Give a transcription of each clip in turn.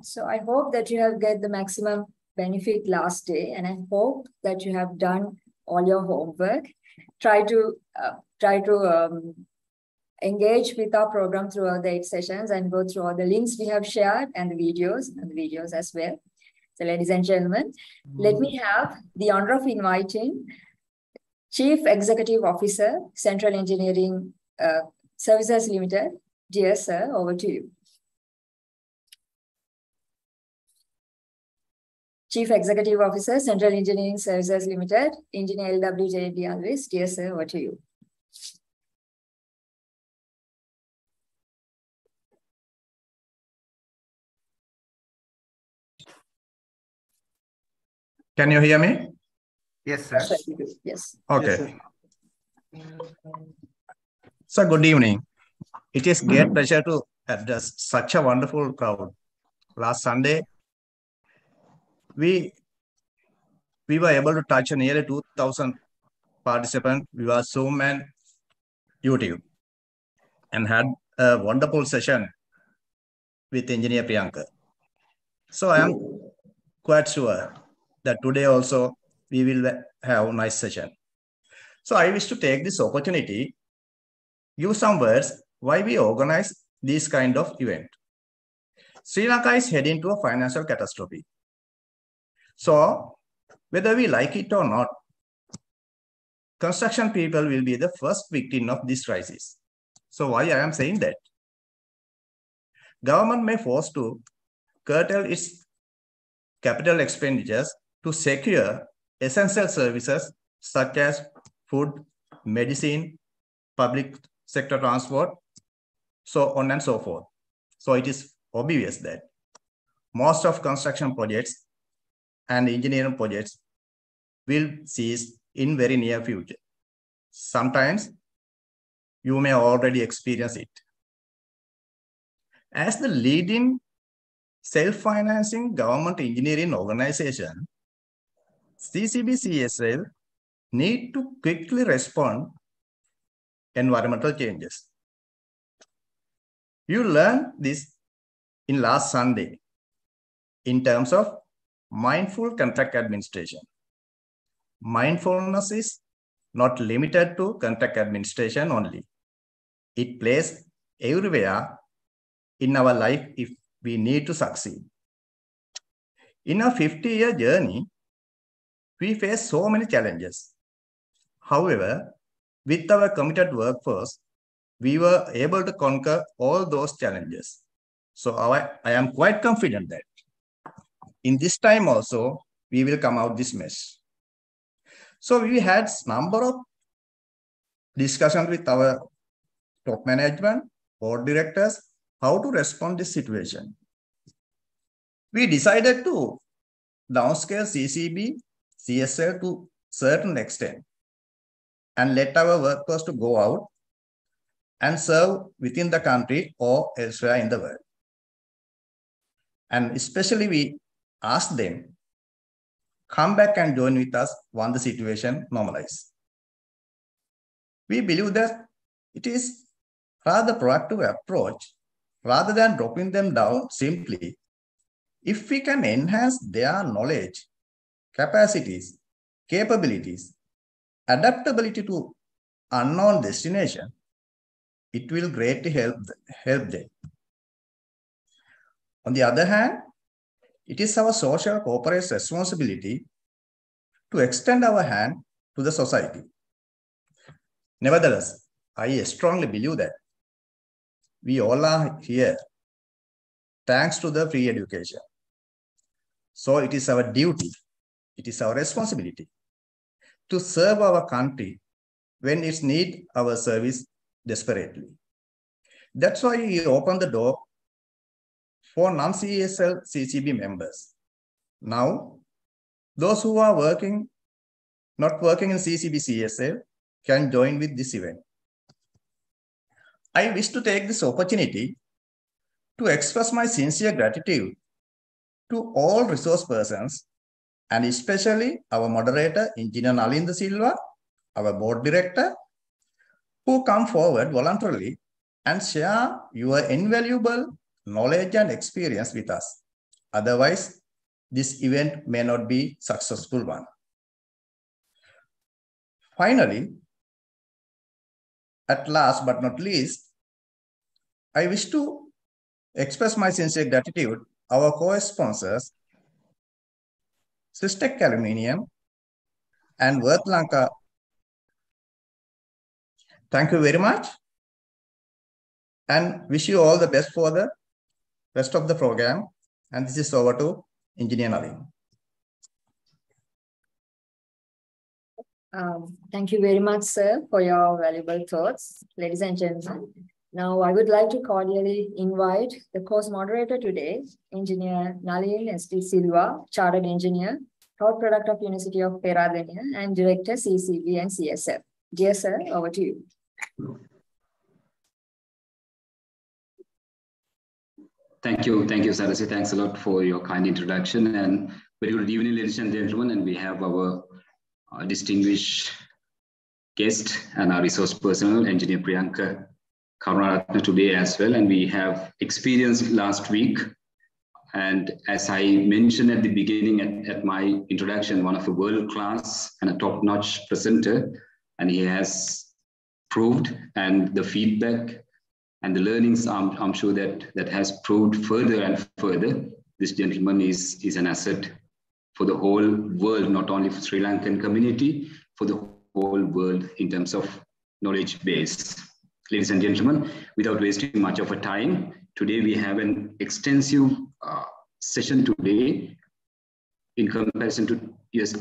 So I hope that you have get the maximum benefit last day, and I hope that you have done all your homework. Try to engage with our program throughout the 8 sessions and go through all the links we have shared and the videos as well. So ladies and gentlemen, let me have the honor of inviting Chief Executive Officer, Central Engineering Services Limited. Dear sir, over to you. Chief Executive Officer, Central Engineering Services Limited, Engineer LWJ Alvis. Dear sir, over to you. Can you hear me? Yes, sir. Yes. Okay. Yes, so good evening. It is great pleasure to address such a wonderful crowd. Last Sunday, we were able to touch nearly 2,000 participants via Zoom and YouTube and had a wonderful session with Engineer Priyanka. So I am quite sure that today also we will have a nice session. So I wish to take this opportunity, give some words why we organize this kind of event. Sri Lanka is heading to a financial catastrophe. So whether we like it or not, construction people will be the first victim of this crisis. So why I am saying that? Government may force to curtail its capital expenditures to secure essential services such as food, medicine, public sector transport, so on and so forth. So it is obvious that most of construction projects and engineering projects will cease in very near future. Sometimes you may already experience it. As the leading self-financing government engineering organization, CCB-CSL need to quickly respond environmental changes. You learned this in last Sunday in terms of mindful contract administration. Mindfulness is not limited to contract administration only. It plays everywhere in our life if we need to succeed. In a 50-year journey, we face so many challenges. However, with our committed workforce, we were able to conquer all those challenges. So I am quite confident that in this time also, we will come out this mess. So we had a number of discussions with our top management, board directors, how to respond to this situation. We decided to downscale CCB, CSL to certain extent and let our workforce to go out and serve within the country or elsewhere in the world. And especially we asked them, come back and join with us once the situation normalizes. We believe that it is rather proactive approach rather than dropping them down simply. If we can enhance their knowledge, capacities, capabilities, adaptability to unknown destination, it will greatly help them. On the other hand, it is our social corporate responsibility to extend our hand to the society. Nevertheless, I strongly believe that we all are here thanks to the free education. So it is our duty, it is our responsibility to serve our country when it needs our service desperately. That's why we open the door for non-CSL CCB members. Now, those who are not working in CCB CSL can join with this event. I wish to take this opportunity to express my sincere gratitude to all resource persons and especially our moderator, Engineer Nalinda Silva, our board director, who come forward voluntarily and share your invaluable knowledge and experience with us. Otherwise, this event may not be a successful one. Finally, at last but not least, I wish to express my sincere gratitude to our co-sponsors, Systec Aluminium and Worth Lanka. Thank you very much and wish you all the best for the rest of the program. And this is over to Engineer Nalin. Thank you very much, sir, for your valuable thoughts. Ladies and gentlemen, now I would like to cordially invite the course moderator today, Engineer Nalin S.D. Silva, Chartered Engineer, Proud Product of University of Peradeniya, and Director CCB and CSF. Dear sir, over to you. Thank you, Sarasi. Thanks a lot for your kind introduction, and very good evening, ladies and gentlemen. And we have our distinguished guest and our resource personnel, Engineer Priyanka Karunaratne, today as well. And we have experienced last week. And as I mentioned at the beginning at my introduction, one of a world-class and a top-notch presenter, and he has proved, and the feedback and the learnings, I'm sure that has proved further and further. This gentleman is an asset for the whole world, not only for Sri Lankan community, for the whole world in terms of knowledge base. Ladies and gentlemen, without wasting much of a time, today we have an extensive session today in comparison to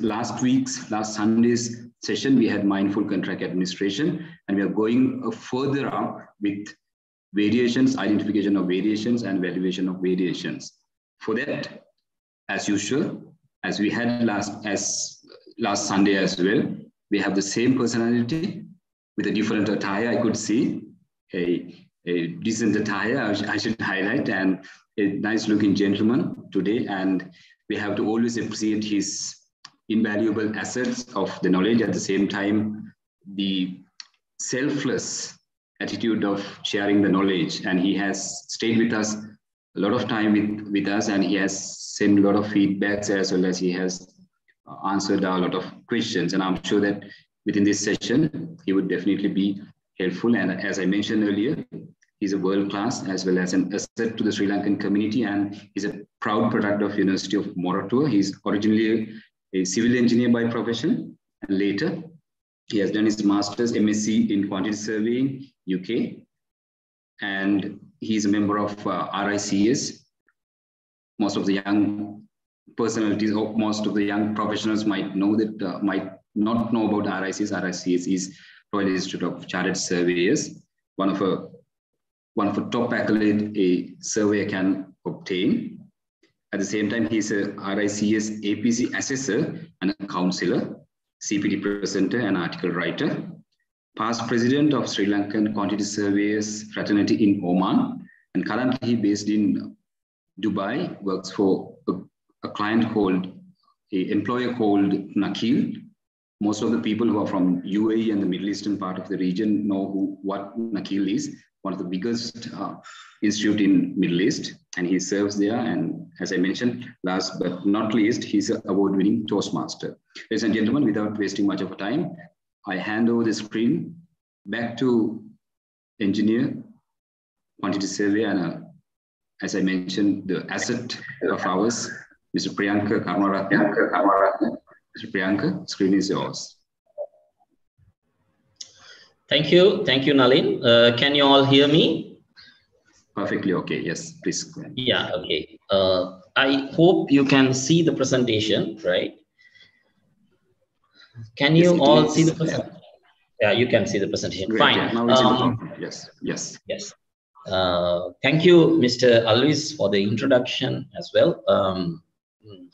last Sunday's session. We had mindful contract administration, and we are going further up with variations, identification of variations, and valuation of variations. For that, as usual, as we had last Sunday as well, we have the same personality with a different attire. I could see a decent attire, I should highlight, and a nice looking gentleman today. And we have to always appreciate his invaluable assets of the knowledge, at the same time, the selfless attitude of sharing the knowledge. And he has stayed with us a lot of time with us, and he has sent a lot of feedbacks, as well as he has answered a lot of questions. And I'm sure that within this session, he would definitely be helpful. And as I mentioned earlier, he's a world-class as well as an asset to the Sri Lankan community, and he's a proud product of University of Moratuwa. He's originally a civil engineer by profession, and later he has done his master's MSc in quantity surveying, UK, and he's a member of RICS. Most of the young personalities, or most of the young professionals might know that, might not know about RICS. RICS is Royal Institute of Chartered Surveyors, one of a top accolade a surveyor can obtain. At the same time, he's a RICS APC assessor and a counselor, CPD presenter and article writer, past president of Sri Lankan Quantity Surveyors Fraternity in Oman, and currently based in Dubai, works for a client called, an employer called Nakil. Most of the people who are from UAE and the Middle Eastern part of the region know what Nakil is, one of the biggest institute in Middle East, and he serves there. And as I mentioned, last but not least, he's an award-winning Toastmaster. Ladies and gentlemen, without wasting much of time, I hand over the screen back to engineer, quantity survey, and as I mentioned, the asset of ours, Mr. Priyanka Karunaratne. Mr. Priyanka, screen is yours. Thank you, Nalin. Can you all hear me? Perfectly okay. Yes, please go ahead. Yeah, okay. I hope you can see the presentation, right? Can you all see the presentation? Yeah, you can see the presentation. Great, fine. Yeah. Now it's in the PowerPoint. Yes. Thank you, Mr. Alvis, for the introduction as well.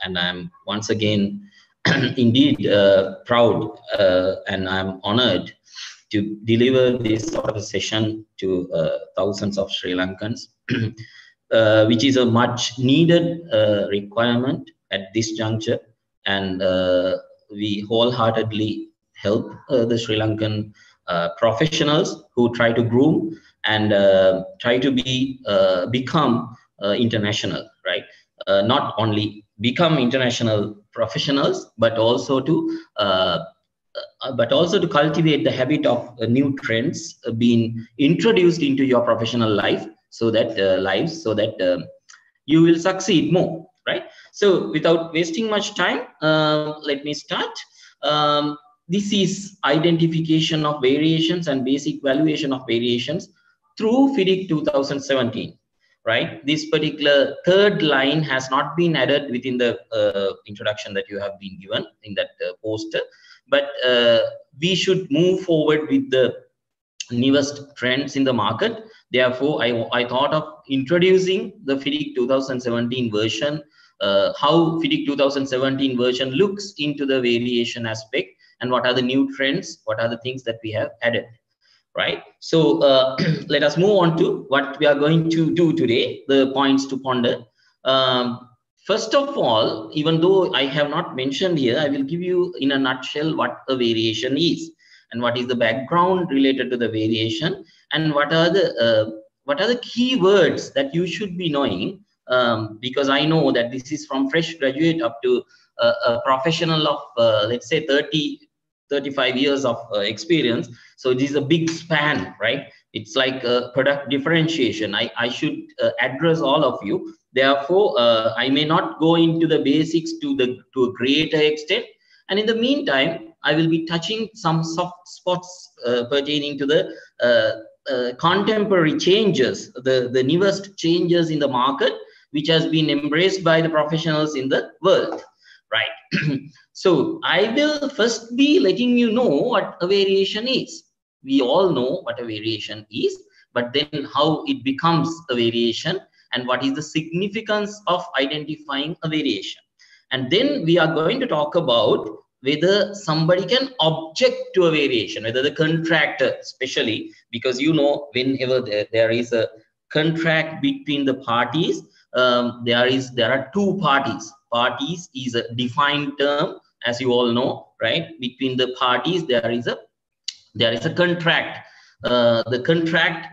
And I'm once again indeed proud and I'm honored to deliver this sort of a session to thousands of Sri Lankans, which is a much needed requirement at this juncture. And we wholeheartedly help the Sri Lankan professionals who try to groom and try to become international, right? not only become international professionals, but also to cultivate the habit of new trends being introduced into your professional life, so that you will succeed more, right? So without wasting much time, let me start. This is identification of variations and basic valuation of variations through FIDIC 2017, right? This particular third line has not been added within the introduction that you have been given in that poster, but we should move forward with the newest trends in the market. Therefore, I thought of introducing the FIDIC 2017 version, how FIDIC 2017 version looks into the variation aspect, and what are the new trends, what are the things that we have added, right? So let us move on to what we are going to do today, the points to ponder. First of all, even though I have not mentioned here, I will give you in a nutshell what a variation is, and what is the background related to the variation, and what are the key words that you should be knowing, because I know that this is from fresh graduate up to a professional of let's say 35 years of experience. So this is a big span, right? It's like product differentiation. I should address all of you. Therefore, I may not go into the basics to a greater extent. And in the meantime, I will be touching some soft spots pertaining to the contemporary changes, the newest changes in the market, which has been embraced by the professionals in the world, right? So I will first be letting you know what a variation is. We all know what a variation is, but then how it becomes a variation, and what is the significance of identifying a variation. And then we are going to talk about whether somebody can object to a variation, whether the contractor, especially because whenever there is a contract between the parties, there are two parties. Parties is a defined term, as you all know, right? Between the parties, there is a contract. The contract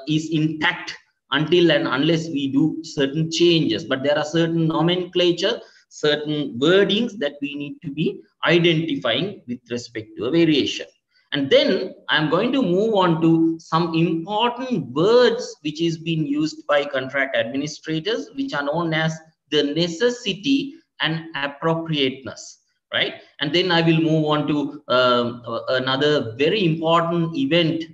is intact until and unless we do certain changes, but there are certain nomenclature, certain wordings that we need to be identifying with respect to a variation. And then I'm going to move on to some important words which is being used by contract administrators, which are known as the necessity and appropriateness, right? And then I will move on to another very important event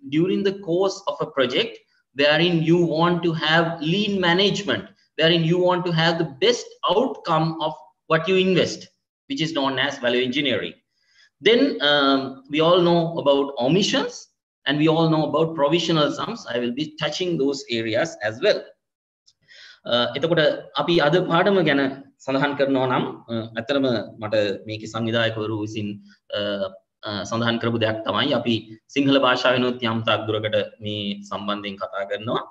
during the course of a project, wherein you want to have lean management, wherein you want to have the best outcome of what you invest, which is known as value engineering. Then we all know about omissions, and we all know about provisional sums. I will be touching those areas as well. එතකොට අපි අද පාඩම ගැන සඳහන් කරනවා නම් අතරම මට මේකේ සංවිධායකවරු විසින් සඳහන් කරපු දෙයක් තමයි අපි සිංහල භාෂාවෙනොත් යම් තාක් දුරකට මේ සම්බන්ධයෙන් කතා කරනවා.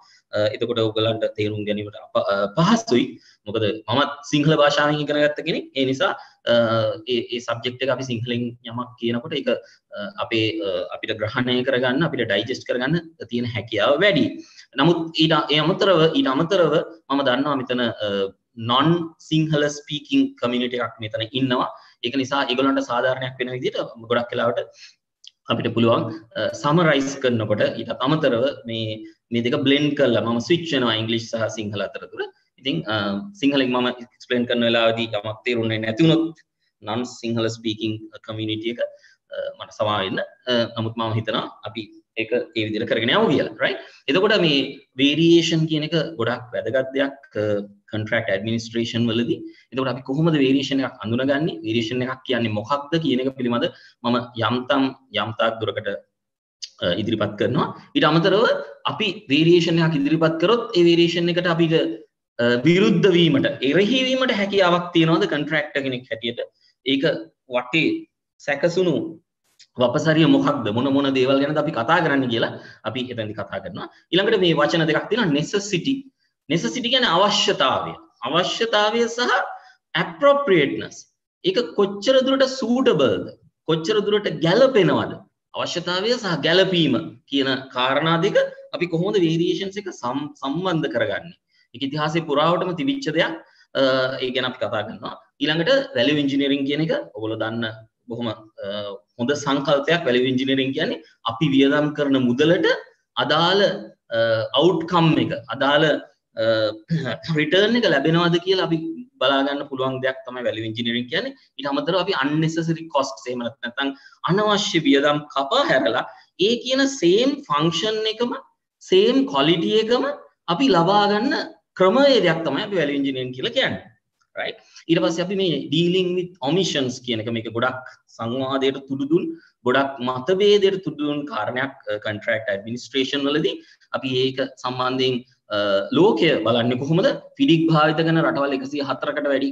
එතකොට ඔයගලන්ට තේරුම් ගැනීමට පහසුයි. මොකද මමත් සිංහල භාෂාවෙන් ඉගෙන ගත්ත කෙනෙක්. ඒ නිසා ඒ සබ්ජෙක්ට් එක අපි සිංහලෙන් යමක් කියනකොට ඒක අපිට ග්‍රහණය කරගන්න, අපිට ඩයිජෙස්ට් කරගන්න තියෙන හැකියාව වැඩි. නමුත් ඊට අමතරව මම දන්නවා මෙතන non සිංහල ස්පීකින් කමියුනිටි එකක් මෙතන ඉන්නවා. ඒක නිසා ඒගොල්ලන්ට සාධාරණයක් වෙන විදිහට ගොඩක් වෙලාවට අපිට පුළුවන් සමරයිස් කරනකොට ඊට අමතරව මේ දෙක බ්ලෙන්ඩ් කරලා මම ස්විච් වෙනවා ඉංග්‍රීසි සහ සිංහල අතරතුර. ඉතින් සිංහලෙන් මම එක්ස්ප්ලেইন කරන වෙලාවදී යමක් තේරුන්නේ නැති වුණොත් non සිංහල ස්පීකින් කමියුනිටි එක මට සමා වෙන්න. නමුත් මම හිතනවා අපි ඒක ඒ විදිහට කරගෙන යමු කියලා, right? එතකොට මේ variation කියන එක ගොඩක් වැදගත් දෙයක් contract administration වලදී. එතකොට අපි කොහොමද variation එකක් අඳුනගන්නේ? variation එකක් කියන්නේ මොකක්ද කියන එක පිළිබඳ මම යම් තාක් දුරකට ඉදිරිපත් කරනවා. ඊට අමතරව අපි variation එකක් ඉදිරිපත් කරොත් ඒ variation එකට අපිට විරුද්ධ වීමට, එරෙහි වීමට හැකියාවක් තියනවාද contractor කෙනෙක් හැටියට? ඒක වටේ සැකසුණු වපසරිය මොකක්ද, මොන දේවල් ගැනද අපි කතා කරන්න කියලා අපි එතනදී කතා කරනවා. ඊළඟට මේ වචන දෙකක් තියෙනවා, necessity. necessity කියන්නේ අවශ්‍යතාවය සහ appropriateness. ඒක කොච්චර දුරට suitableද, කොච්චර දුරට ගැළපෙනවද? අවශ්‍යතාවය සහ ගැළපීම කියන කාරණා දෙක අපි කොහොමද variations එක සම්බන්ධ කරගන්නේ? ඒක ඉතිහාසයේ පුරාවටම තිබිච්ච දෙයක්. ඒ ගැන අපි කතා කරනවා. ඊළඟට value engineering කියන එක ඔයගොල්ලෝ දන්න බොහොම හොඳ සංකල්පයක්. value engineering කියන්නේ අපි වියදම් කරන මුදලට අදාළ outcome එක, අදාළ return එක ලැබෙනවද කියලා අපි බලා ගන්න පුළුවන් දෙයක් තමයි value engineering කියන්නේ. ඊට අමතරව අපි unnecessary costs එහෙම නැත්නම් අනවශ්‍ය වියදම් කපා හැරලා ඒ කියන same function එකම same quality එකම අපි ලබා ගන්න ක්‍රමවේදයක් තමයි අපි value engineering කියලා කියන්නේ. right? ඊට පස්සේ අපි මේ dealing with omissions කියන එක මේක ගොඩක් සංවාදයට තුඩු දුන් ගොඩක් මතභේදයට තුඩු දුන් කාරණයක් contract administration වලදී අපි ඒක සම්බන්ධයෙන් ලෝකය බලන්නේ කොහොමද? FIDIC භාවිත කරන රටවල් 104කට වැඩි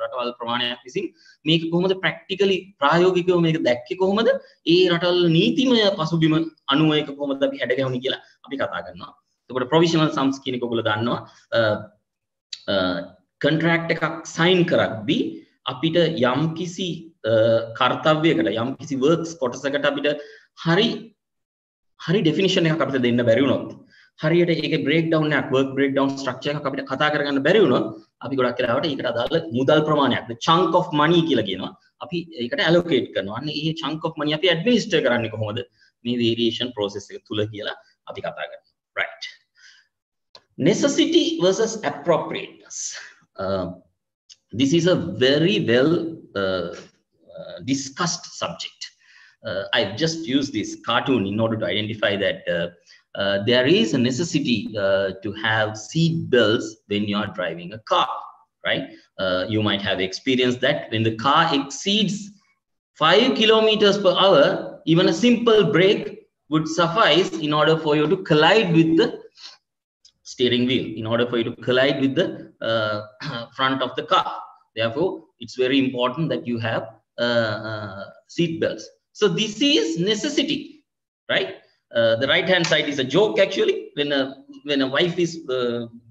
රටවල් ප්‍රමාණයක් විසින් මේක කොහොමද ප්‍රැක්ටිකලි ප්‍රායෝගිකව මේක දැක්කේ කොහොමද? ඒ රටවල් නීතිමය පසුබිම අනුව ඒක කොහොමද අපි හැඩගැහුනේ කියලා අපි කතා කරනවා. එතකොට provisional sums කියන එක ඔයගොල්ලෝ දන්නවා. contract එකක් sign කරද්දී අපිට යම්කිසි කර්තව්‍යයකට යම්කිසි works කොටසකට අපිට හරි definition එකක් අපිට දෙන්න බැරි වුණොත් හරියට ඒකේ breakdown එකක් work breakdown structure එකක් අපිට කතා කරගන්න බැරි වුණොත් අපි ගොඩක් වෙලාවට ඒකට අදාළ මුදල් ප්‍රමාණයක් the chunk of money කියලා කියනවා අපි ඒකට allocate කරනවා. අන්න ඒ chunk of money අපි administer කරන්නේ කොහොමද මේ variation process එක තුල කියලා අපි කතා කරනවා. right. Necessity versus appropriateness. This is a very well discussed subject. I've just used this cartoon in order to identify that there is a necessity to have seat belts when you are driving a car, right? You might have experienced that when the car exceeds 5 kilometers per hour, even a simple brake would suffice in order for you to collide with the steering wheel, in order for you to collide with the front of the car. Therefore, it's very important that you have seat belts. So this is necessity, right? The right hand side is a joke actually. When a wife is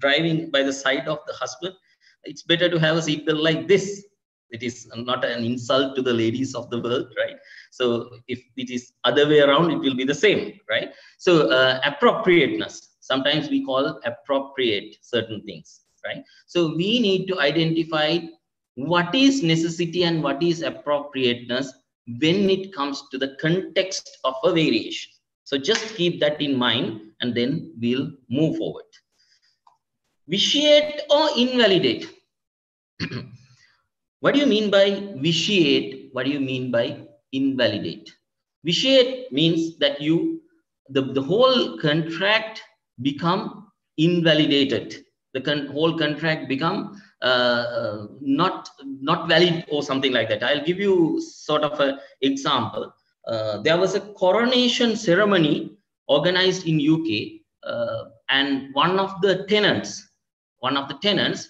driving by the side of the husband, it's better to have a seat belt like this. It is not an insult to the ladies of the world, right? So if it is other way around, it will be the same, right? So appropriateness. Sometimes we call appropriate certain things, right? So we need to identify what is necessity and what is appropriateness when it comes to the context of a variation. So just keep that in mind and then we'll move forward. Vitiate or invalidate? What do you mean by vitiate? What do you mean by invalidate? Vitiate means that the whole contract become invalidated. The whole contract become not valid or something like that. I'll give you sort of an example. There was a coronation ceremony organized in UK, and one of the tenants,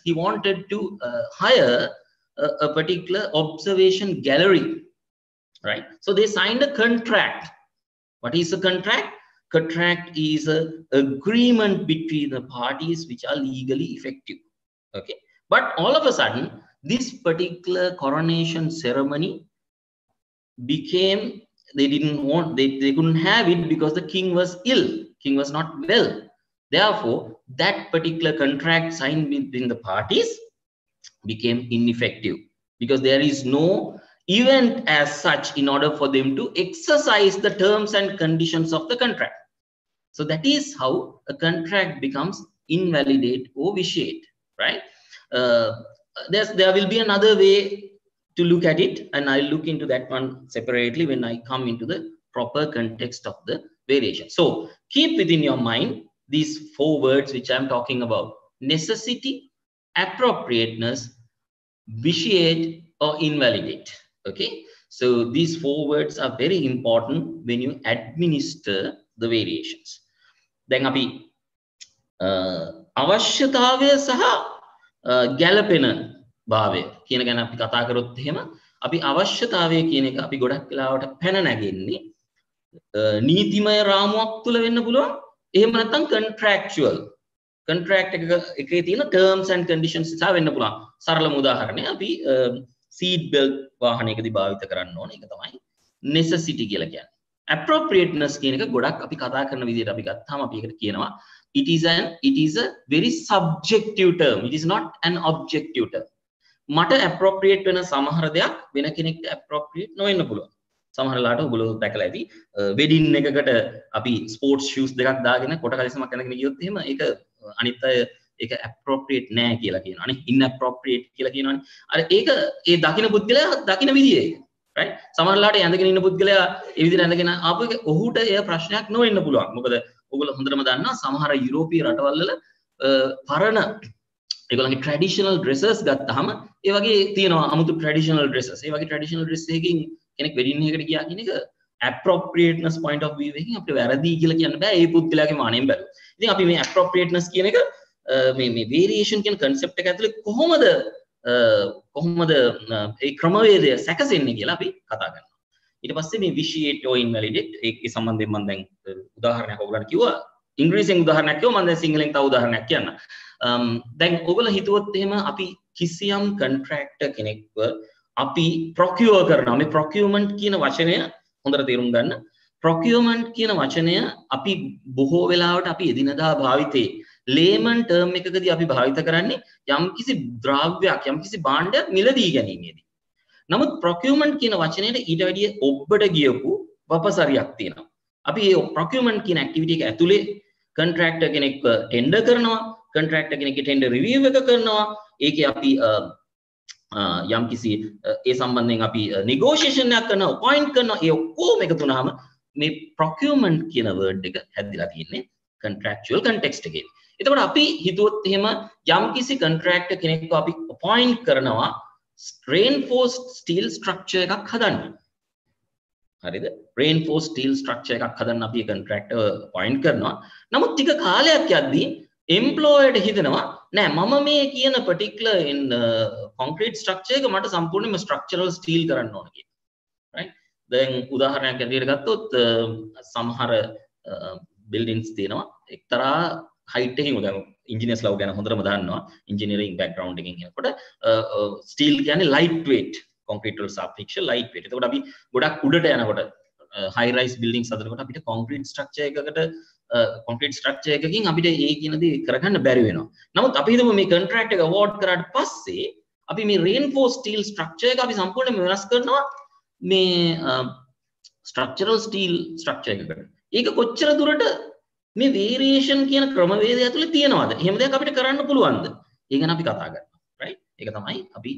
he wanted to hire a particular observation gallery, right? So they signed a contract. What is a contract? Contract is an agreement between the parties which are legally effective. Okay, but all of a sudden, this particular coronation ceremony became, they couldn't have it because the king was ill. King was not well. Therefore, that particular contract signed between the parties became ineffective because there is no event as such in order for them to exercise the terms and conditions of the contract. So that is how a contract becomes invalidate or vitiate, right? There will be another way to look at it, and I'll look into that one separately when I come into the proper context of the variation. So keep within your mind these 4 words which I'm talking about: necessity, appropriateness, vitiate or invalidate. Okay, so these 4 words are very important when you administer the variations. Then api අවශ්‍යතාවය සහ ගැළපෙන භාවය කියන ගැන අපි කතා කරොත් එහෙම අපි අවශ්‍යතාවය කියන එක අපි ගොඩක් වෙලාවට පැන නැගෙන්නේ නීතිමය රාමුවක් තුල වෙන්න පුළුවන්. එහෙම නැත්නම් contract එකේ තියෙන terms and conditions නිසා වෙන්න පුළුවන්. සරලම උදාහරණයක් අපි seat belt වාහනයකදී භාවිත කරන්න ඕනේ. ඒක තමයි necessity කියලා කියන්නේ. Appropriateness කියන එක ගොඩක් අපි කතා කරන විදිහට අපි ගත්තාම අපි ඒකට කියනවා it is a very subjective term. It is not an objective term. මට appropriate වෙන සමහර දෙයක් වෙන කෙනෙක්ට appropriate නොවෙන්න පුළුවන්. සමහරලාට ඔයගොල්ලෝ දැකලා ඇති වෙඩින් එකකට අපි ස්පෝර්ට්ස් ෂූස් දෙකක් දාගෙන කොට කලිසමක් අඳගෙන ගියොත් එහෙම ඒක අනිත් අය ඒක appropriate නෑ කියලා කියනවා. අනේ inappropriate කියලා කියනවනේ. අර ඒක ඒ දකින්න පුද්ගලයා දකින්න විදිය ඒක. right? සමහරලාට ඇඳගෙන ඉන්න පුද්ගලයා ඒ විදිහට ඇඳගෙන ආපු එක ඔහුට ඒ ප්‍රශ්නයක් නොවෙන්න පුළුවන්. මොකද ඔයගොල්ලෝ හොඳටම දන්නවා සමහර යුරෝපීය රටවල් වල පරණ ඒගොල්ලන්ගේ traditional dresses ගත්තාම ඒ වගේ තියෙනවා අමුතු traditional dresses. ඒ වගේ traditional dress එකකින් කෙනෙක් වෙඩින් එකකට ගියා කියන එක appropriateness point of view එකකින් අපිට වැරදි කියලා කියන්න බෑ ඒ පුද්ගලයාගේ මානෙන් බැලුවොත්. ඉතින් අපි මේ appropriateness කියන එක මේ variation කියන concept එක ඇතුලේ කොහොමද ඒ ක්‍රමවේදය සැකසෙන්නේ කියලා අපි කතා කරනවා. ඊට පස්සේ මේ vitiate or invalidate ඒකේ සම්බන්ධයෙන් මම දැන් උදාහරණයක් ඔයගොල්ලන්ට කිව්වා. ඉංග්‍රීසියෙන් උදාහරණයක් කිව්වා මම දැන් සිංහලෙන් තව උදාහරණයක් කියන්න. දැන් ඔයගොල්ලෝ හිතුවොත් එහෙම අපි කිසියම් contractor කෙනෙක්ව අපි procure කරනවා. මේ procurement කියන වචනය හොඳට තේරුම් ගන්න. procurement කියන වචනය අපි බොහෝ වෙලාවට අපි එදිනදා භාවිතේ layman term එකකදී අපි භාවිත කරන්නේ යම්කිසි ද්‍රව්‍යයක් යම්කිසි භාණ්ඩයක් මිලදී ගැනීමේදී. නමුත් procurement කියන වචනයට ඊට වැඩිය ඔබට ගියපු වපසරියක් තියෙනවා. අපි මේ procurement කියන activity එක ඇතුලේ contractor කෙනෙක්ව tender කරනවා, contractor කෙනෙක්ගේ tender review එක කරනවා. ඒකේ අපි යම්කිසි ඒ සම්බන්ධයෙන් අපි negotiation එකක් කරනවා, appoint කරනවා. ඒ ඔක්කොම එකතු වුණාම මේ procurement කියන word එක හැදිලා තියෙන්නේ contractual context එකේ. එතකොට අපි හිතුවොත් එහෙම යම්කිසි contractor කෙනෙක්ව අපි appoint කරනවා reinforced steel structure එකක් හදන්න. හරිද? reinforced steel structure එකක් හදන්න අපි contractor appoint කරනවා. නමුත් ටික කාලයක් යද්දී employed හිතනවා නෑ මම මේ කියන particular in concrete structure එක මට සම්පූර්ණයෙන්ම structural steel කරන්න ඕන කියලා. right? දැන් උදාහරණයක් ඇටියට ගත්තොත් සමහර buildings තියෙනවා එක්තරා height එකකින් උදාන engineers ලා ගැන හොඳටම දන්නවා engineering background එකකින් එනකොට steel කියන්නේ light weight concrete වල සාපේක්ෂව light weight. එතකොට අපි ගොඩක් උඩට යනකොට high rise buildings හදනකොට අපිට concrete structure එකකින් අපිට ඒ කියන දේ කරගන්න බැරි වෙනවා. නමුත් අපි හිතමු මේ contract එක award කරාට පස්සේ අපි මේ reinforced steel structure එක අපි සම්පූර්ණයෙන්ම වෙනස් කරනවා මේ structural steel structure එකකට. ඒක කොච්චර දුරට මේ variation කියන ක්‍රමවේදය ඇතුලේ තියෙනවද? එහෙම දෙයක් අපිට කරන්න පුළුවන්ද? ඒ ගැන අපි කතා කරනවා. right? ඒක තමයි අපි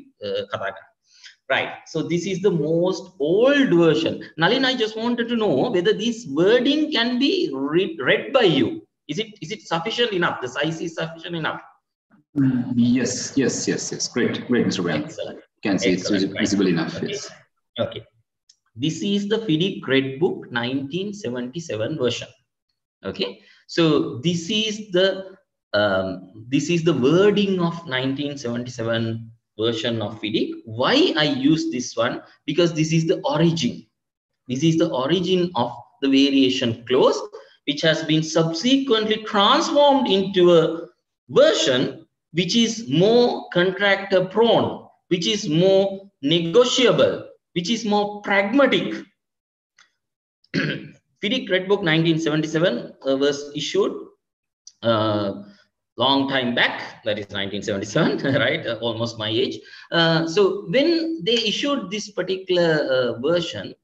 කතා කරන්නේ. Right. So this is the most old version. Nalin, I just wanted to know whether this wording can be read by you. Is it sufficient enough? The size is sufficient enough? Yes. Great, Mr. Brown. Excellent. You can see it's visible enough. Okay. Yes. Okay. This is the FIDIC Red Book 1977 version. Okay. So this is the wording of 1977 version of FIDIC. Why I use this one? Because this is the origin. This is the origin of the variation clause, which has been subsequently transformed into a version which is more contractor prone, which is more negotiable, which is more pragmatic. FIDIC Red Book 1977 was issued long time back, that is 1977, right? Almost my age. So when they issued this particular version,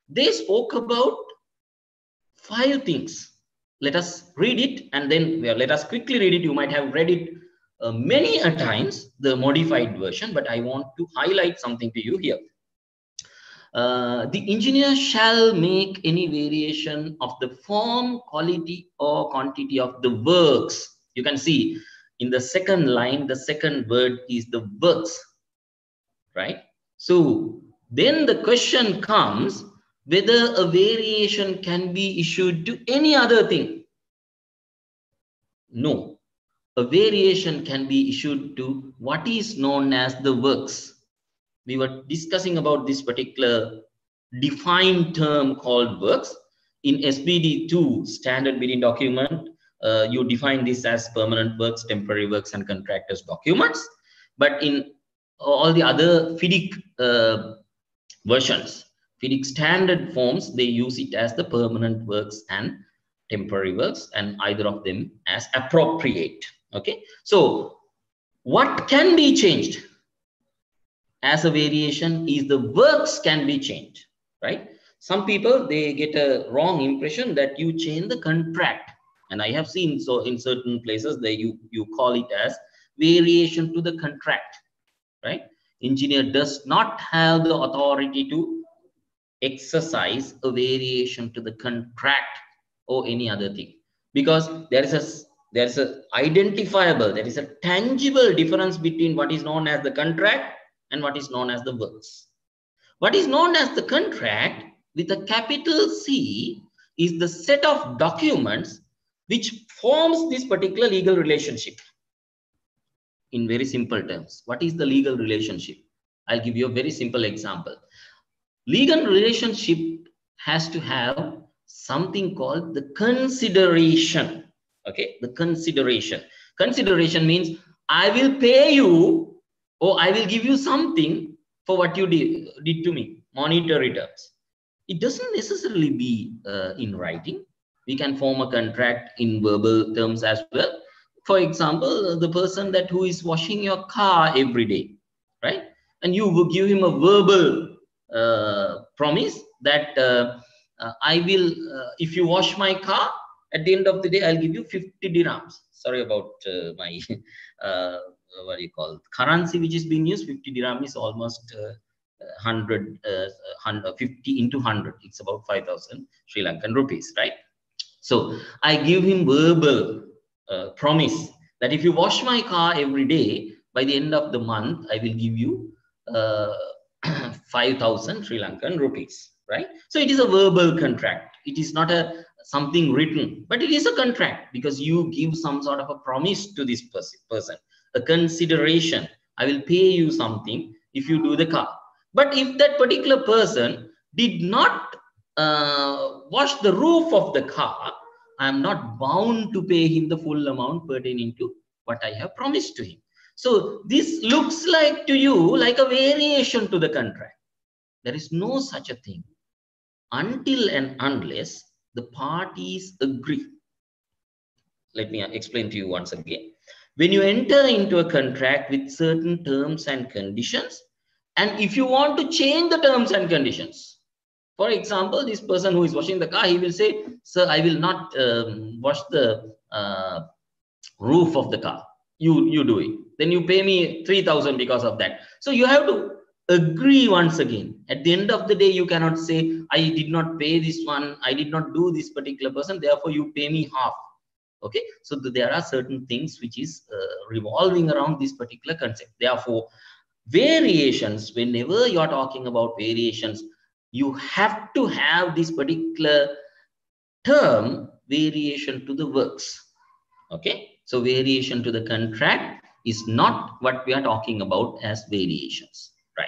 they spoke about 5 things. Let us read it and then let us quickly read it. You might have read it many a times, the modified version, but I want to highlight something to you here. The engineer shall make any variation of the form, quality or quantity of the works. You can see in the second line, the second word is the works, right? So then the question comes whether a variation can be issued to any other thing. No, a variation can be issued to what is known as the works. We were discussing about this particular defined term called works. In SPD 2 standard bidding document, you define this as permanent works, temporary works, and contractors documents. But in all the other FIDIC versions, FIDIC standard forms, they use it as the permanent works and temporary works, and either of them as appropriate. Okay, so what can be changed as a variation is the works can be changed, right? Some people, they get a wrong impression that you change the contract, and I have seen so in certain places that you call it as variation to the contract, right? Engineer does not have the authority to exercise a variation to the contract or any other thing, because there is a identifiable, there is a tangible difference between what is known as the contract and what is known as the works. What is known as the contract with a capital C is the set of documents which forms this particular legal relationship. In very simple terms, what is the legal relationship? I'll give you a very simple example. Legal relationship has to have something called the consideration. Okay, the consideration. Consideration means I will pay you, or I will give you something for what you did to me, monetary terms. It doesn't necessarily be in writing. We can form a contract in verbal terms as well. For example, the person who is washing your car every day, right? And you will give him a verbal promise that I will, if you wash my car, at the end of the day, I'll give you 50 dirhams. Sorry about my, what do you call it? Currency which is being used. 50 dirham is almost 50 into 100. It's about 5,000 Sri Lankan rupees, right? So I give him verbal promise that if you wash my car every day, by the end of the month, I will give you 5,000 Sri Lankan rupees, right? So it is a verbal contract. It is not a something written, but it is a contract because you give some sort of a promise to this person, a consideration. I will pay you something if you do the car. But if that particular person did not wash the roof of the car, I am not bound to pay him the full amount pertaining to what I have promised to him. So this looks like to you like a variation to the contract. There is no such a thing until and unless the parties agree. Let me explain to you once again. When you enter into a contract with certain terms and conditions, and if you want to change the terms and conditions, for example, this person who is washing the car, he will say, sir, I will not wash the roof of the car. You do it. Then you pay me 3,000 because of that. So you have to agree once again. At the end of the day, you cannot say, I did not pay this one. I did not do this particular person. Therefore, you pay me half. Okay. So there are certain things which is revolving around this particular concept. Therefore, variations, whenever you are talking about variations, you have to have this particular term, variation to the works. Okay. So variation to the contract is not what we are talking about as variations, right?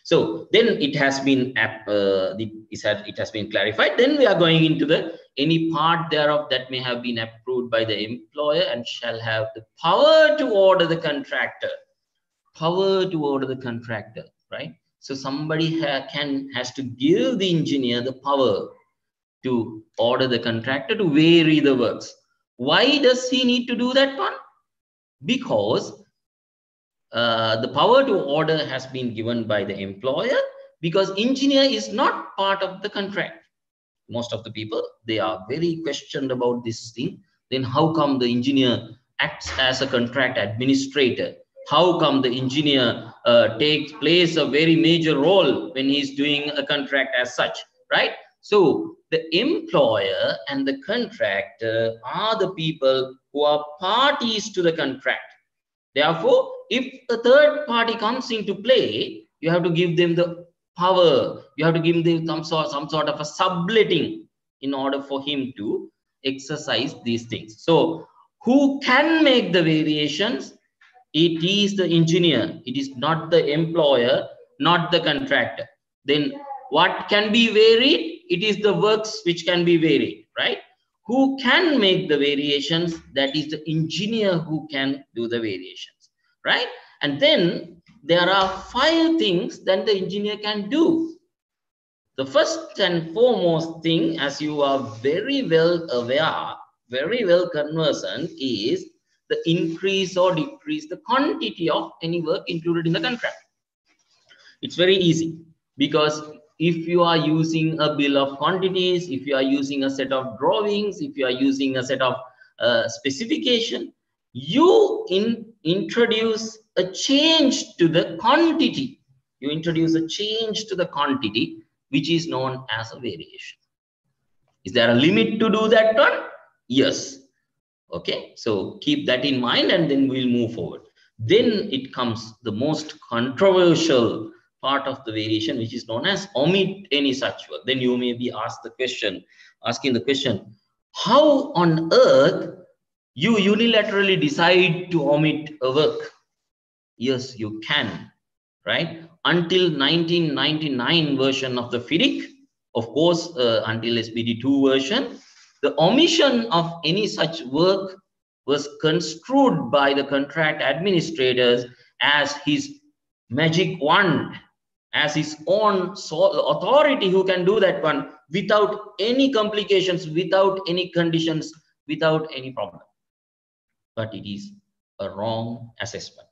So then it has been it has been clarified. Then we are going into the any part thereof that may have been approved by the employer and shall have the power to order the contractor. Power to order the contractor, right? So somebody has to give the engineer the power to order the contractor to vary the works. Why does he need to do that one? Because the power to order has been given by the employer, because engineer is not part of the contract. Most of the people, they are very questioned about this thing. Then how come the engineer acts as a contract administrator? How come the engineer plays a very major role when he's doing a contract as such, right? So the employer and the contractor are the people who are parties to the contract. Therefore, if a third party comes into play, you have to give them the power. You have to give them some sort of a subletting in order for him to exercise these things. So who can make the variations? It is the engineer. It is not the employer, not the contractor. Then what can be varied? It is the works which can be varied, right? Who can make the variations? That is the engineer who can do the variations, right? And then there are 5 things that the engineer can do. The first and foremost thing, as you are very well aware, very well conversant, is the increase or decrease the quantity of any work included in the contract. It's very easy, because if you are using a bill of quantities, if you are using a set of drawings, if you are using a set of specification, you introduce a change to the quantity. You introduce a change to the quantity, which is known as a variation. Is there a limit to do that one? Yes. Okay, so keep that in mind, and then we'll move forward. Then it comes the most controversial part of the variation, which is known as omit any such work. Then you may be asking the question, how on earth you unilaterally decide to omit a work? Yes, you can, right? Until 1999 version of the FIDIC, of course, until SPD 2 version, the omission of any such work was construed by the contract administrators as his magic wand, as his own authority who can do that one without any complications, without any conditions, without any problem. But it is a wrong assessment,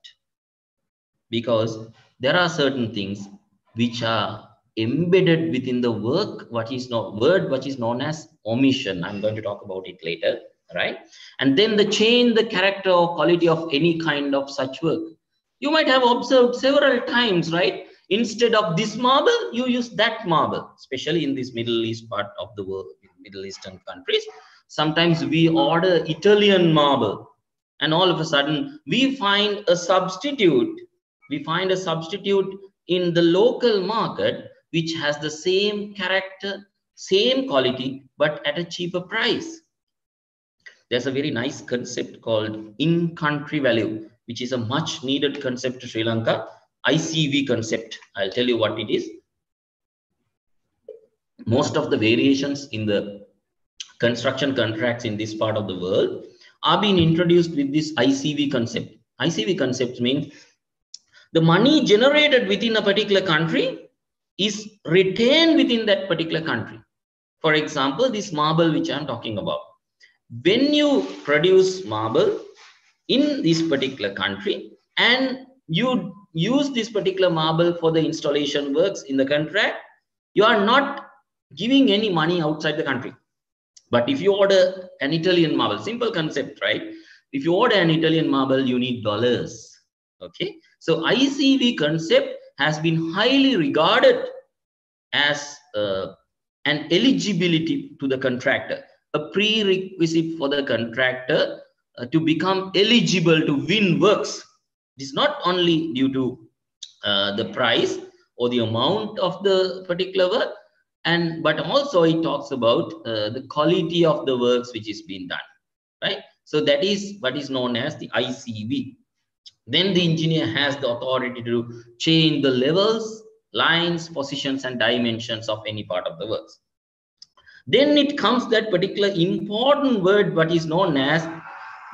because there are certain things which are embedded within the work, what is known as omission. I'm going to talk about it later, right? And then the change the character or quality of any kind of such work. You might have observed several times, right? Instead of this marble, you use that marble, especially in this Middle East part of the world, Middle Eastern countries. Sometimes we order Italian marble, and all of a sudden we find a substitute. We find a substitute in the local market which has the same character, same quality, but at a cheaper price. There's a very nice concept called in-country value, which is a much needed concept to Sri Lanka. ICV concept. I'll tell you what it is. Most of the variations in the construction contracts in this part of the world are being introduced with this ICV concept. ICV concept means the money generated within a particular country is retained within that particular country. For example, this marble which I'm talking about. When you produce marble in this particular country and you use this particular marble for the installation works in the contract, you are not giving any money outside the country. But if you order an Italian marble, simple concept, right? If you order an Italian marble, you need dollars. Okay, so ICV concept has been highly regarded as an eligibility to the contractor, a prerequisite for the contractor to become eligible to win works. It is not only due to the price or the amount of the particular work, but also it talks about the quality of the works which is being done, right? So that is what is known as the ICV. Then the engineer has the authority to change the levels, lines, positions, and dimensions of any part of the works. Then it comes that particular important word, what is known as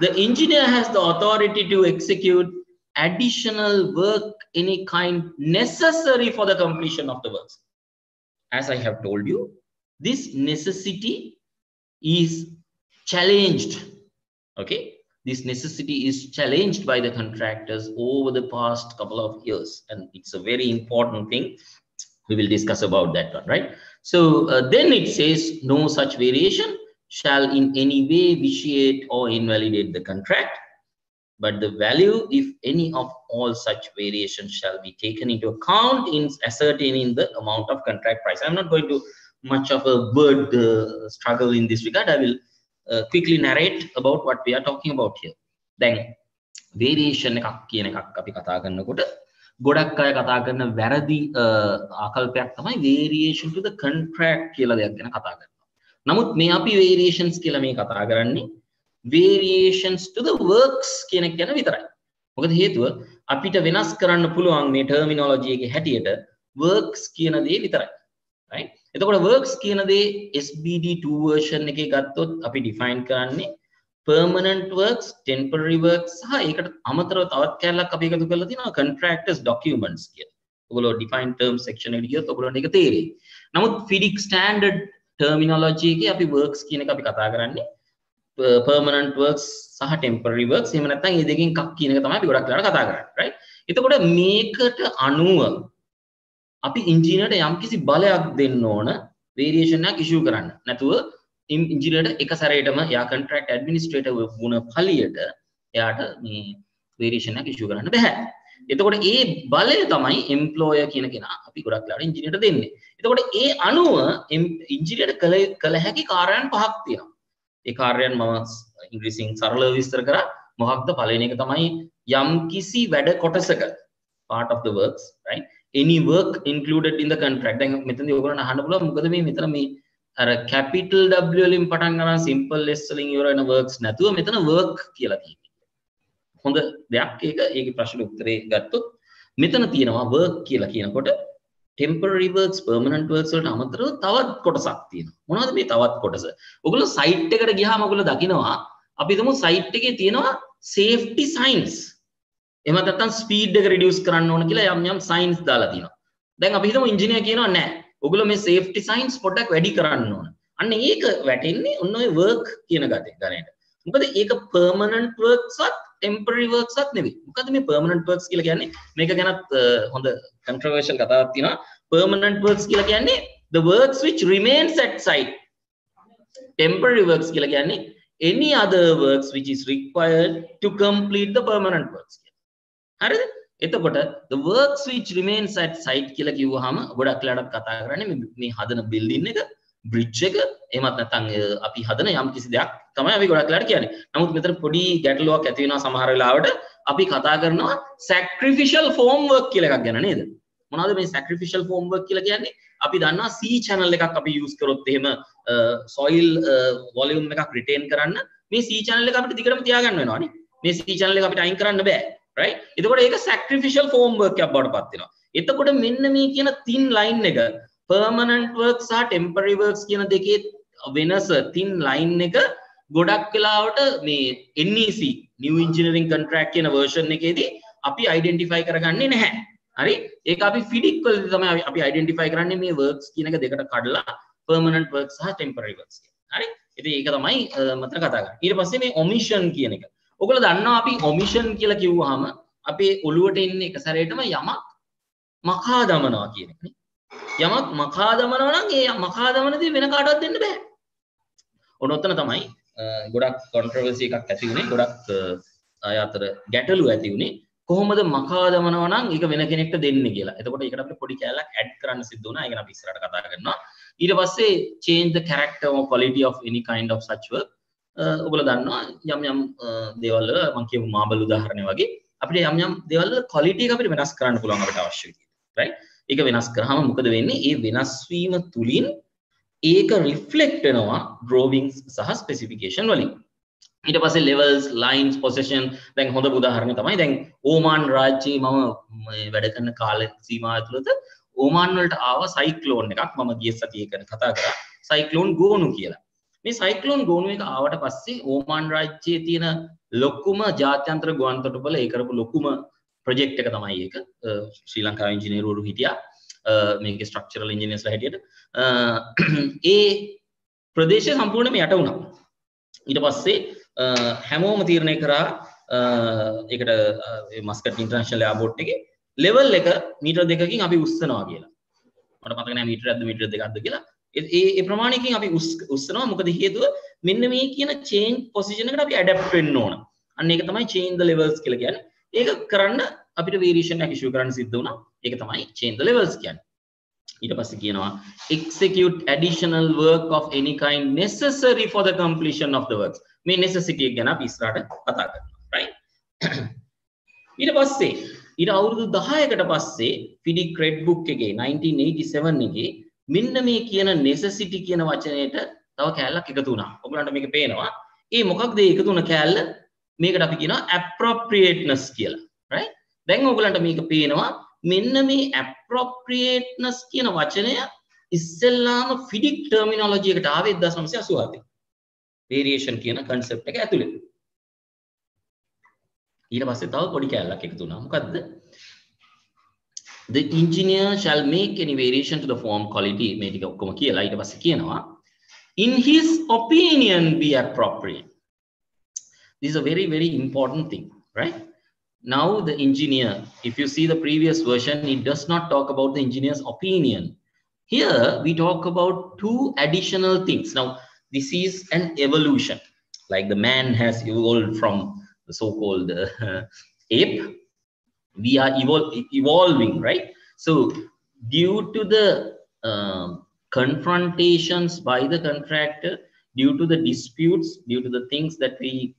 the engineer has the authority to execute additional work, any kind necessary for the completion of the works. As I have told you, this necessity is challenged. Okay, this necessity is challenged by the contractors over the past couple of years, and it's a very important thing. We will discuss about that one, right? So then it says no such variation shall in any way vitiate or invalidate the contract, but the value, if any, of all such variations shall be taken into account in ascertaining the amount of contract price. I'm not going to much of a word struggle in this regard. I will quickly narrate about what we are talking about here. Then variation එකක් කියන එකක් අපි කතා කරනකොට ගොඩක් අය කතා කරන වැරදි ආකල්පයක් තමයි variation to the contract කියලා දෙයක් ගැන කතා කරනවා. නමුත් මේ අපි variations කියලා මේ කතා කරන්නේ variations to the works කියන එක ගැන විතරයි. මොකද හේතුව අපිට වෙනස් කරන්න පුළුවන් මේ terminology එකේ හැටියට works කියන දේ විතරයි. right? එතකොට works කියන දේ SBD 2 version එකේ ගත්තොත් අපි define කරන්නේ permanent works, temporary works සහ ඒකට අමතරව තවත් කැලලක් අපි එකතු කරලා තියෙනවා contractors documents කියලා. ඔයගොල්ලෝ define term section එකට ගියොත් ඔයගොල්ලන්ට ඒක තේරෙයි. නමුත් FIDIC standard terminology එකේ අපි works කියන එක අපි කතා කරන්නේ permanent works සහ temporary works. එහෙම නැත්නම් මේ දෙකෙන් එකක් කියන එක තමයි අපි ගොඩක් වෙලාවට කතා කරන්නේ. right? එතකොට මේකට අනුව අපි ඉංජිනේරට යම්කිසි බලයක් දෙන්න ඕන variation එකක් issue කරන්න. නැතුව ඉංජිනේරට එක සැරේටම යා contract administrator වුණ පළියට එයාට මේ variation එකක් issue කරන්න බෑ. එතකොට ඒ බලය තමයි employer කියන කෙනා අපි ගොඩක් වෙලාවට ඉංජිනේරට දෙන්නේ. එතකොට ඒ අනුව ඉංජිනේරට කළ හැකි කාර්යයන් පහක් තියෙනවා. ඒ කාර්යයන් මම ඉංග්‍රීසියෙන් සරලව විස්තර කරා. මොකක්ද? පළවෙනි එක තමයි යම්කිසි වැඩ කොටසක part of the works, right? Any work included in the contract. දැන් මෙතනදී ඔයගොල්ලෝ අහන්න පුළුවන් මොකද මේ මෙතන මේ අර capital W වලින් පටන් ගන්න simple S වලින් ඉවර වෙන works නැතුව මෙතන work කියලා තියෙනවා. හොඳ දෙයක් ඒක. ඒකේ ප්‍රශ්න උත්තරේ ගත්තොත් මෙතන තියෙනවා work කියලා කියනකොට temporary works permanent works වලට අමතරව තවත් කොටසක් තියෙනවා. මොනවද මේ තවත් කොටස? ඔයගොල්ලෝ site එකට ගියාම ඔයගොල්ලෝ දකිනවා අපි හිතමු site එකේ තියෙනවා safety signs. එහෙම නැත්නම් ස්පීඩ් එක රිඩියුස් කරන්න ඕන කියලා යම් සයින්ස් දාලා තියෙනවා. දැන් අපි හිතමු ඉංජිනේර් කියනවා නෑ. ඔයගොල්ලෝ මේ සේෆ්ටි සයින්ස් පොඩ්ඩක් වැඩි කරන්න ඕන. අන්න ඒක වැටෙන්නේ ඔන්න ඔය වර්ක් කියන ගණයට. මොකද ඒක permanent works වත් temporary works වත් නෙවෙයි. මොකද මේ permanent works කියලා කියන්නේ මේක ගැනත් හොඳ controversial කතාවක් තියෙනවා. permanent works කියලා කියන්නේ the works which remains at site. temporary works කියලා කියන්නේ any other works which is required to complete the permanent works. හරිද? එතකොට the works which remains at site කියලා කිව්වහම ගොඩක් වෙලාවට කතා කරන්නේ මේ හදන building එක, bridge එක, එහෙමත් නැත්නම් අපි හදන යම් කිසි දෙයක් තමයි අපි ගොඩක් වෙලාවට කියන්නේ. නමුත් මෙතන පොඩි ගැටලුවක් ඇති වෙනවා සමහර වෙලාවට අපි කතා කරනවා sacrificial formwork කියලා එකක් ගැන නේද? මොනවද මේ sacrificial formwork කියලා කියන්නේ? අපි දන්නවා C channel එකක් අපි use කරොත් එහෙම soil volume එකක් retain කරන්න මේ C channel එක අපිට දිගටම තියාගන්න වෙනවා නේ. මේ C channel එක අපිට අයින් කරන්න බෑ. right? එතකොට ඒක sacrificial formwork එකක් බවට පත් වෙනවා. එතකොට මෙන්න මේ කියන thin line එක permanent works සහ temporary works කියන දෙකේ වෙනස thin line එක ගොඩක් වෙලාවට මේ NEC new engineering contract කියන version එකේදී අපි identify කරගන්නේ නැහැ. හරි? ඒක අපි FIDIC වලදී තමයි අපි identify කරන්නේ මේ works කියන එක දෙකට කඩලා permanent works සහ temporary works කියන. හරි? ඉතින් ඒක තමයි මතක කතා කරන්නේ. ඊට පස්සේ මේ omission කියන එක. ඔයගොල්ලෝ දන්නවා අපි omission කියලා කිව්වහම අපේ ඔළුවට එන්නේ එක සැරේටම යමක් මකා දමනවා කියන එක නේ. යමක් මකා දමනවා නම් ඒ මකා දමනදී වෙන කාටවත් දෙන්න බෑ. ඔන්න ඔතන තමයි ගොඩක් controversy එකක් ඇති වුණේ. ගොඩක් අය අතර ගැටලු ඇති වුණේ. කොහොමද මකා දමනවා නම් ඒක වෙන කෙනෙක්ට දෙන්නේ කියලා. එතකොට ඒකට අපිට පොඩි කැලක් ඇඩ් කරන්න සිද්ධ වුණා. ඒක අපි ඉස්සරහට කතා කරනවා. ඊට පස්සේ change the character or quality of any kind of such work. ඔයගොල්ලෝ දන්නවා යම් දේවල් වල මම කියමු මාබල් උදාහරණය වගේ අපිට යම් දේවල් වල quality එක අපිට වෙනස් කරන්න පුළුවන් අපිට අවශ්‍ය විදිහට. right? ඒක වෙනස් කරාම මොකද වෙන්නේ? ඒ වෙනස් වීම තුලින් ඒක reflect වෙනවා drawings සහ specification වලින්. ඊට පස්සේ levels, lines, possession දැන් හොඳ උදාහරණය තමයි දැන් ඕමාන් රාජ්‍යයේ මම වැඩ කරන කාල සීමාව ඇතුළත ඕමාන් වලට ආව සයික්ලෝන් එකක් මම ගිය සතියේ කරන කතා කරා සයික්ලෝන් ගෝනු කියලා. මේ සයික්ලෝන් ගෝනු එක ආවට පස්සේ ඕමාන් රාජ්‍යයේ තියෙන ලොකුම ජාත්‍යන්තර ගුවන් තොටුපළ ඒ කරපු ලොකුම ප්‍රොජෙක්ට් එක තමයි ඒක. ශ්‍රී ලංකාවේ ඉංජිනේරුවරු හිටියා. මේකේ ස්ට්‍රක්චරල් ඉංජිනේර්ස්ලා හිටියට ඒ ප්‍රදේශය සම්පූර්ණයෙන්ම යට වුණා. ඊට පස්සේ හැමෝම තීරණය කරා ඒකට මස්කට් ඉන්ටර්නැෂනල් එයාපෝට් එකේ ලෙවල් එක මීටර 2කින් අපි උස්සනවා කියලා. මට මතක නැහැ මීටරයක්ද මීටර 2ක්ද කියලා. ඒ ප්‍රමාණයකින් අපි උස්සනවා. මොකද හේතුව මෙන්න මේ කියන change position එකට අපි adapt වෙන්න ඕන. අන්න ඒක තමයි change the levels කියලා කියන්නේ. ඒක කරන්න අපිට variation එකක් issue කරන්න සිද්ධ වුණා. ඒක තමයි change the levels කියන්නේ. ඊට පස්සේ කියනවා execute additional work of any kind necessary for the completion of the works. මේ necessity එක ගැන අපි ඉස්සරහට කතා කරනවා. right? ඊට පස්සේ ඊට අවුරුදු 10කට පස්සේ FIDIC Red Book එකේ 1987 එකේ මෙන්න මේ කියන necessity කියන වචනයට තව කැලලක් එකතු වුණා. ඔයගලන්ට මේක පේනවා. ඒ මොකක්ද ඒ එකතු වුණ කැලල? මේකට අපි කියනවා appropriateness කියලා. right? දැන් ඔයගලන්ට මේක පේනවා මෙන්න මේ appropriateness කියන වචනය ඉස්සෙල්ලාම FIDIC terminology එකට ආවේ 1987. variation කියන concept එක ඇතුලේ. ඊට පස්සේ තව පොඩි කැලලක් එකතු වුණා. මොකද්ද? the engineer shall make any variation to the form quality in his opinion be appropriate. This is a very, very important thing, right? Now the engineer, if you see the previous version, it does not talk about the engineer's opinion. Here we talk about two additional things. Now this is an evolution, like the man has evolved from the so-called ape. We are evolving, right? So due to the confrontations by the contractor, due to the disputes, due to the things that we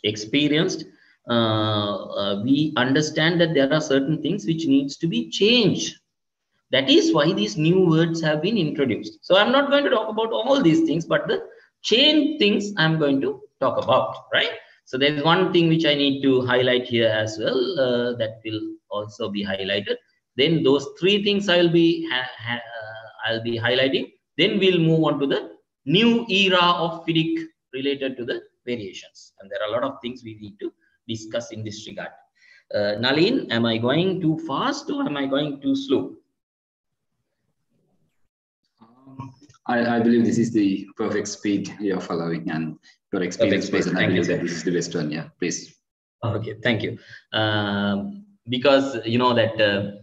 experienced, we understand that there are certain things which needs to be changed. That is why these new words have been introduced. So I'm not going to talk about all these things, but the change things I'm going to talk about, right? So there's one thing which I need to highlight here as well, that will also be highlighted. Then those three things I'll be highlighting. Then we'll move on to the new era of FIDIC related to the variations. And there are a lot of things we need to discuss in this regard. Nalin, am I going too fast or am I going too slow? I believe this is the perfect speed you're following, and your experience person, I believe that this is the best one. Yeah, please. Okay, thank you. Because you know that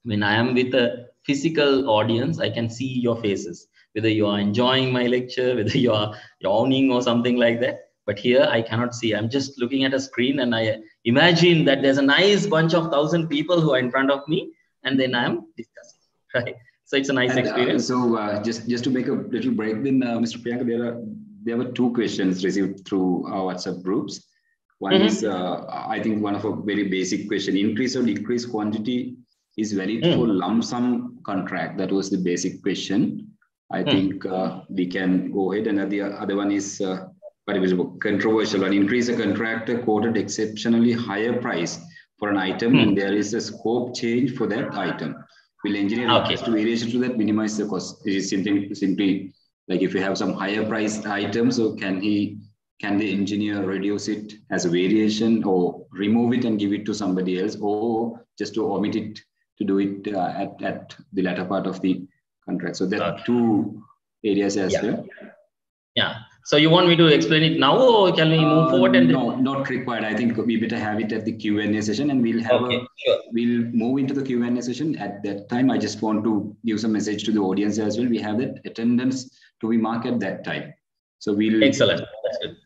when I am with a physical audience, I can see your faces, whether you are enjoying my lecture, whether you are yawning or something like that. But here I cannot see. I'm just looking at a screen and I imagine that there's a nice bunch of 1,000 people who are in front of me, and then I'm discussing, right? So it's a nice experience. Just to make a little break, then Mr. Priyanka, there were two questions received through our WhatsApp groups. One is, I think one of a very basic question: increase or decrease quantity is valid for lump sum contract. That was the basic question. I think we can go ahead. And the other one is controversial one: increase a contractor quoted exceptionally higher price for an item, and there is a scope change for that item. Will engineer request variation to that, minimize the cost? It is simply like if you have some higher priced items, so can the engineer reduce it as a variation or remove it and give it to somebody else, or just to omit it to do it at the latter part of the contract? So there are two areas as well. Yeah. So you want me to explain it now, or can we move forward? And no, not required. I think we better have it at the Q&A session, and we'll have we'll move into the Q&A session at that time. I just want to give some message to the audience as well. We have that attendance to be marked at that time. So we'll excellent.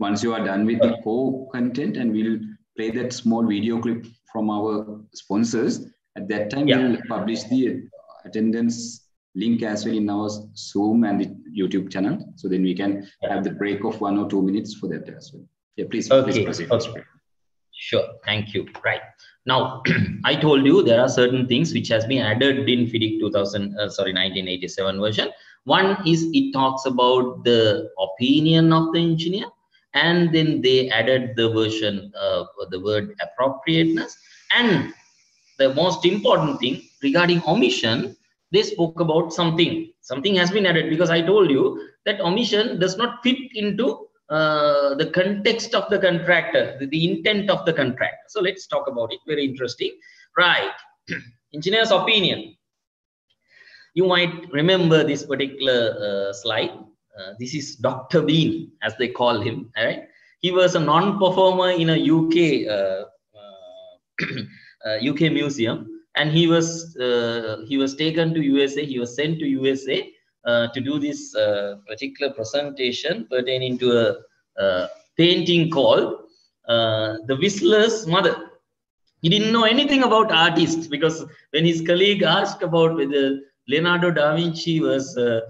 Once you are done with the core content, and we'll play that small video clip from our sponsors. At that time, we'll publish the attendance link as well in our Zoom and the YouTube channel. So then we can have the break of 1 or 2 minutes for that as well. Yeah, please proceed. Okay. Sure. Thank you. Right. Now, I told you there are certain things which has been added in FIDIC 1987 version. One is it talks about the opinion of the engineer, and then they added the version of the word appropriateness. And the most important thing regarding omission, they spoke about something has been added, because I told you that omission does not fit into the context of the contractor, the intent of the contract. So let's talk about it. Very interesting, right? Engineer's opinion. You might remember this particular slide. This is Dr. Bean, as they call him. All right, he was a non-performer in a UK museum. And he was taken to USA. He was sent to USA to do this particular presentation pertaining to a painting called The Whistler's Mother. He didn't know anything about artists, because when his colleague asked about whether Leonardo da Vinci was a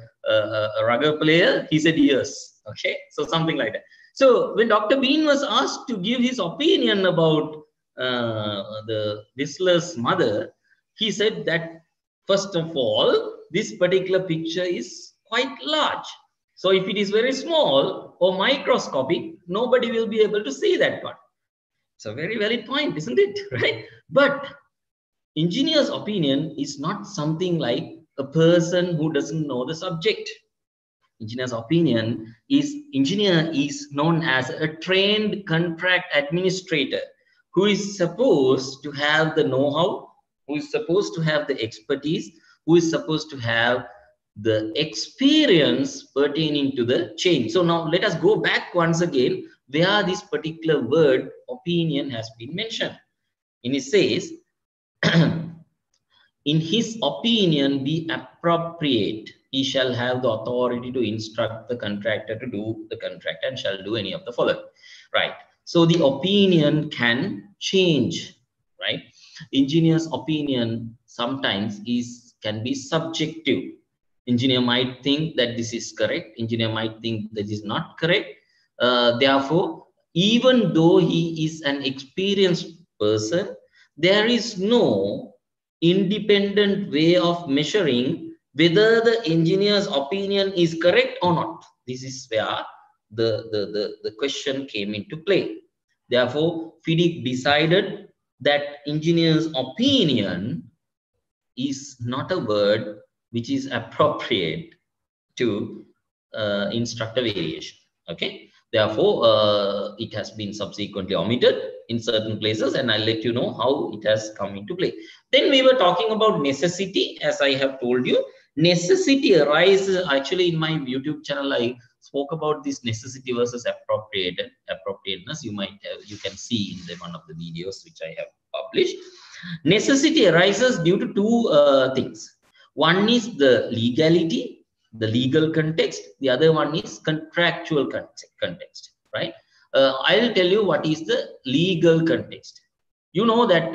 rugger player, he said yes. Okay, so something like that. So when Dr. Bean was asked to give his opinion about the Whistler's Mother, he said that, first of all, this particular picture is quite large. So if it is very small or microscopic, nobody will be able to see that part. It's a very valid point, isn't it? Right? But engineer's opinion is not something like a person who doesn't know the subject. Engineer's opinion is, engineer is known as a trained contract administrator who is supposed to have the know-how, who is supposed to have the expertise, who is supposed to have the experience pertaining to the change. So now let us go back once again where this particular word opinion has been mentioned. And it says, in his opinion be appropriate, he shall have the authority to instruct the contractor to do the contract and shall do any of the following. Right. So the opinion can change, right? Engineer's opinion sometimes can be subjective. Engineer might think that this is correct. Engineer might think that is not correct. Therefore, even though he is an experienced person, there is no independent way of measuring whether the engineer's opinion is correct or not. This is where the question came into play. Therefore, FIDIC decided that engineer's opinion is not a word which is appropriate to instruct a variation. Okay. Therefore, it has been subsequently omitted in certain places, and I'll let you know how it has come into play. Then we were talking about necessity, as I have told you. Necessity arises, actually in my YouTube channel, I spoke about this necessity versus appropriateness. You can see in one of the videos which I have published. Necessity arises due to two things. One is the legality, the legal context. The other one is contractual context, right? I'll tell you what is the legal context. You know that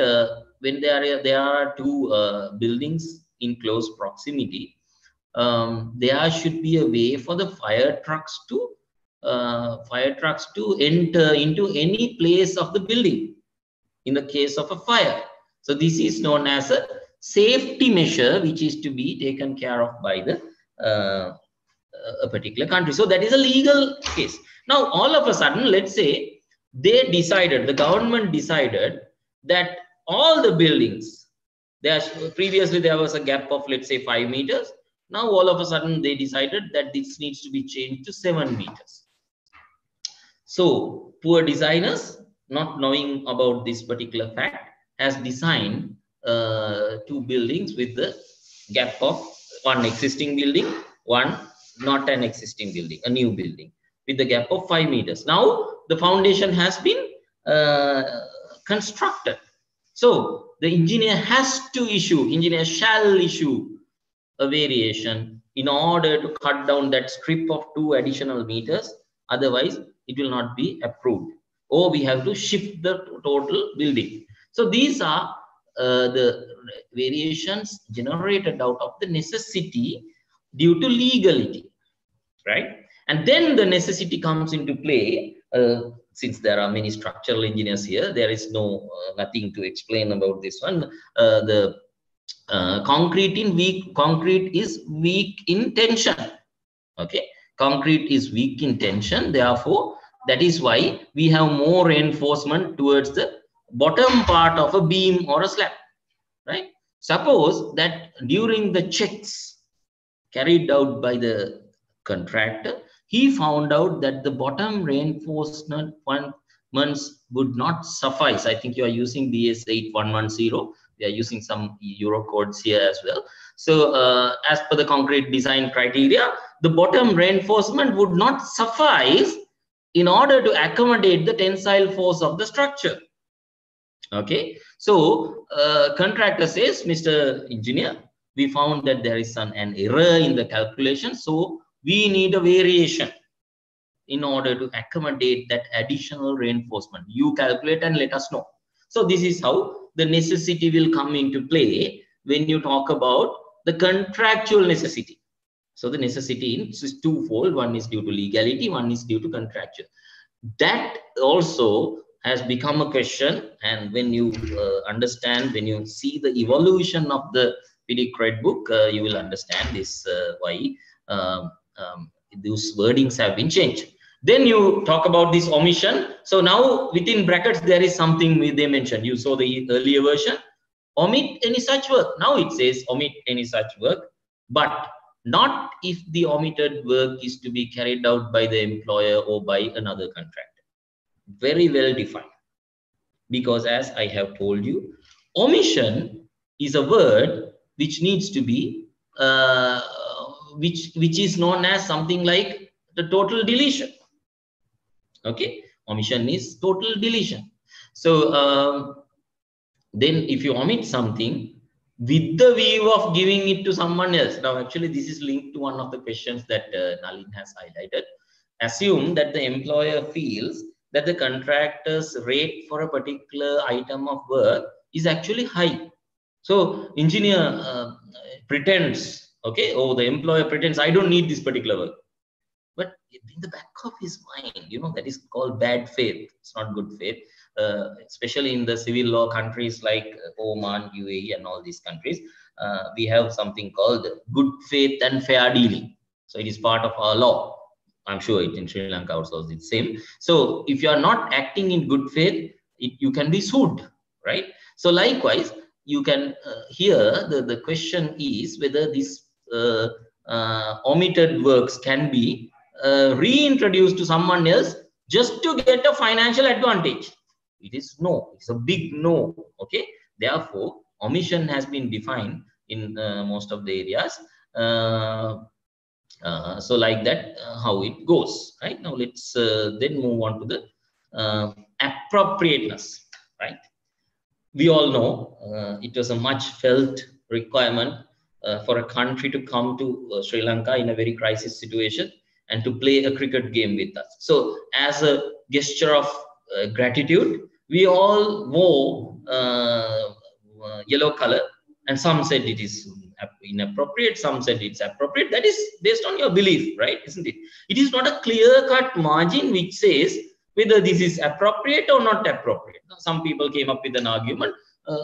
when there are two buildings in close proximity, there should be a way for the fire trucks to enter into any place of the building in the case of a fire. So this is known as a safety measure which is to be taken care of by the a particular country. So that is a legal case. Now all of a sudden, let's say they decided, the government decided that all the buildings, previously there was a gap of, let's say, 5 meters. Now all of a sudden they decided that this needs to be changed to 7 meters. So poor designers, not knowing about this particular fact, has designed two buildings with the gap of one existing building, one not an existing building, a new building with the gap of 5 meters. Now the foundation has been constructed. So the engineer shall issue a variation in order to cut down that strip of 2 additional meters. Otherwise, it will not be approved. Or we have to shift the total building. So these are the variations generated out of the necessity due to legality, right? And then the necessity comes into play. Since there are many structural engineers here, there is nothing to explain about this one. Concrete is weak in tension. Okay, concrete is weak in tension. Therefore, that is why we have more reinforcement towards the bottom part of a beam or a slab, right? Suppose that during the checks carried out by the contractor, he found out that the bottom reinforcement would not suffice. I think you are using BS 8110. We are using some Euro codes here as well. So as per the concrete design criteria, the bottom reinforcement would not suffice in order to accommodate the tensile force of the structure. Okay, so contractor says, Mr. Engineer, we found that there is an error in the calculation, so we need a variation in order to accommodate that additional reinforcement. You calculate and let us know. So this is how the necessity will come into play when you talk about the contractual necessity. So the necessity is twofold. One is due to legality, one is due to contractual. That also has become a question, and when you understand, when you see the evolution of the FIDIC Red Book, you will understand this why those wordings have been changed. Then you talk about this omission. So now within brackets there is something they mentioned. You saw the earlier version, omit any such work. Now it says omit any such work, but not if the omitted work is to be carried out by the employer or by another contractor. Very well defined, because as I have told you, omission is a word which needs to be, which is known as something like the total deletion. Okay, omission is total deletion. So then if you omit something with the view of giving it to someone else. Now, actually, this is linked to one of the questions that Nalin has highlighted. Assume that the employer feels that the contractor's rate for a particular item of work is actually high. So engineer pretends, okay, oh, the employer pretends, I don't need this particular work. But in the back of his mind, you know, that is called bad faith. It's not good faith, especially in the civil law countries like Oman, UAE, and all these countries. We have something called good faith and fair dealing. So it is part of our law. I'm sure it in Sri Lanka also is the same. So if you are not acting in good faith, you can be sued, right? So likewise, you can here the question is whether this omitted works can be reintroduced to someone else just to get a financial advantage. It is no. It's a big no. Okay. Therefore, omission has been defined in most of the areas. So like that, how it goes. Right now, let's then move on to the appropriateness. Right. We all know it was a much felt requirement for a country to come to Sri Lanka in a very crisis situation and to play a cricket game with us. So as a gesture of gratitude, we all wore yellow color, and some said it is inappropriate, some said it's appropriate. That is based on your belief, right? Isn't it? It is not a clear-cut margin which says whether this is appropriate or not appropriate. Some people came up with an argument.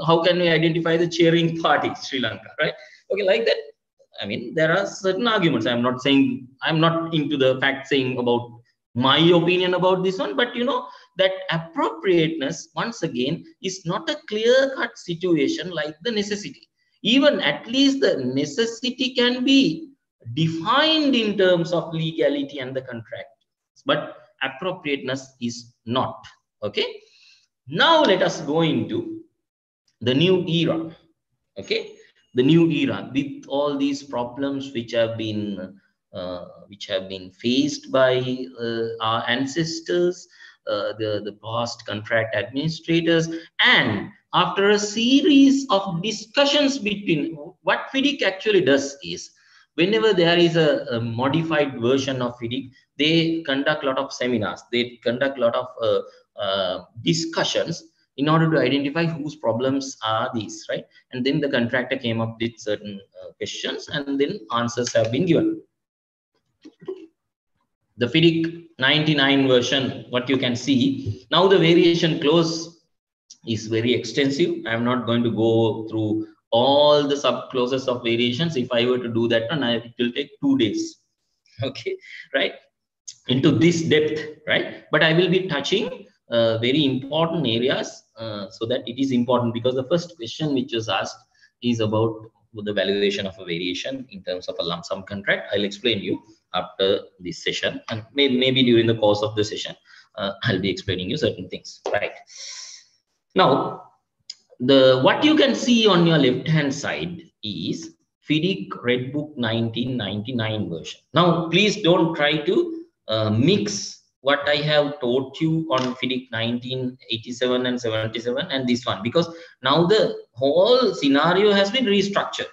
How can we identify the cheering party, Sri Lanka, right? Okay, like that. I mean, there are certain arguments. I'm not saying, I'm not into the fact saying about my opinion about this one, but you know, that appropriateness, once again, is not a clear-cut situation like the necessity. Even at least the necessity can be defined in terms of legality and the contract. But appropriateness is not. Okay. Now let us go into the new era. Okay. The new era with all these problems which have been faced by our ancestors, the past contract administrators, and after a series of discussions between, what FIDIC actually does is, whenever there is a modified version of FIDIC, they conduct a lot of seminars, they conduct a lot of discussions in order to identify whose problems are these, right? And then the contractor came up with certain questions, and then answers have been given. The FIDIC 99 version, what you can see, now the variation clause is very extensive. I'm not going to go through all the sub clauses of variations. If I were to do that one, it will take 2 days. Okay, right? Into this depth, right? But I will be touching very important areas so that it is important, because the first question which was asked is about the valuation of a variation in terms of a lump sum contract. I'll explain you after this session, and maybe during the course of the session, I'll be explaining you certain things, right? Now, what you can see on your left-hand side is FIDIC Red Book 1999 version. Now, please don't try to mix what I have taught you on FIDIC 1987 and 77 and this one, because now the whole scenario has been restructured.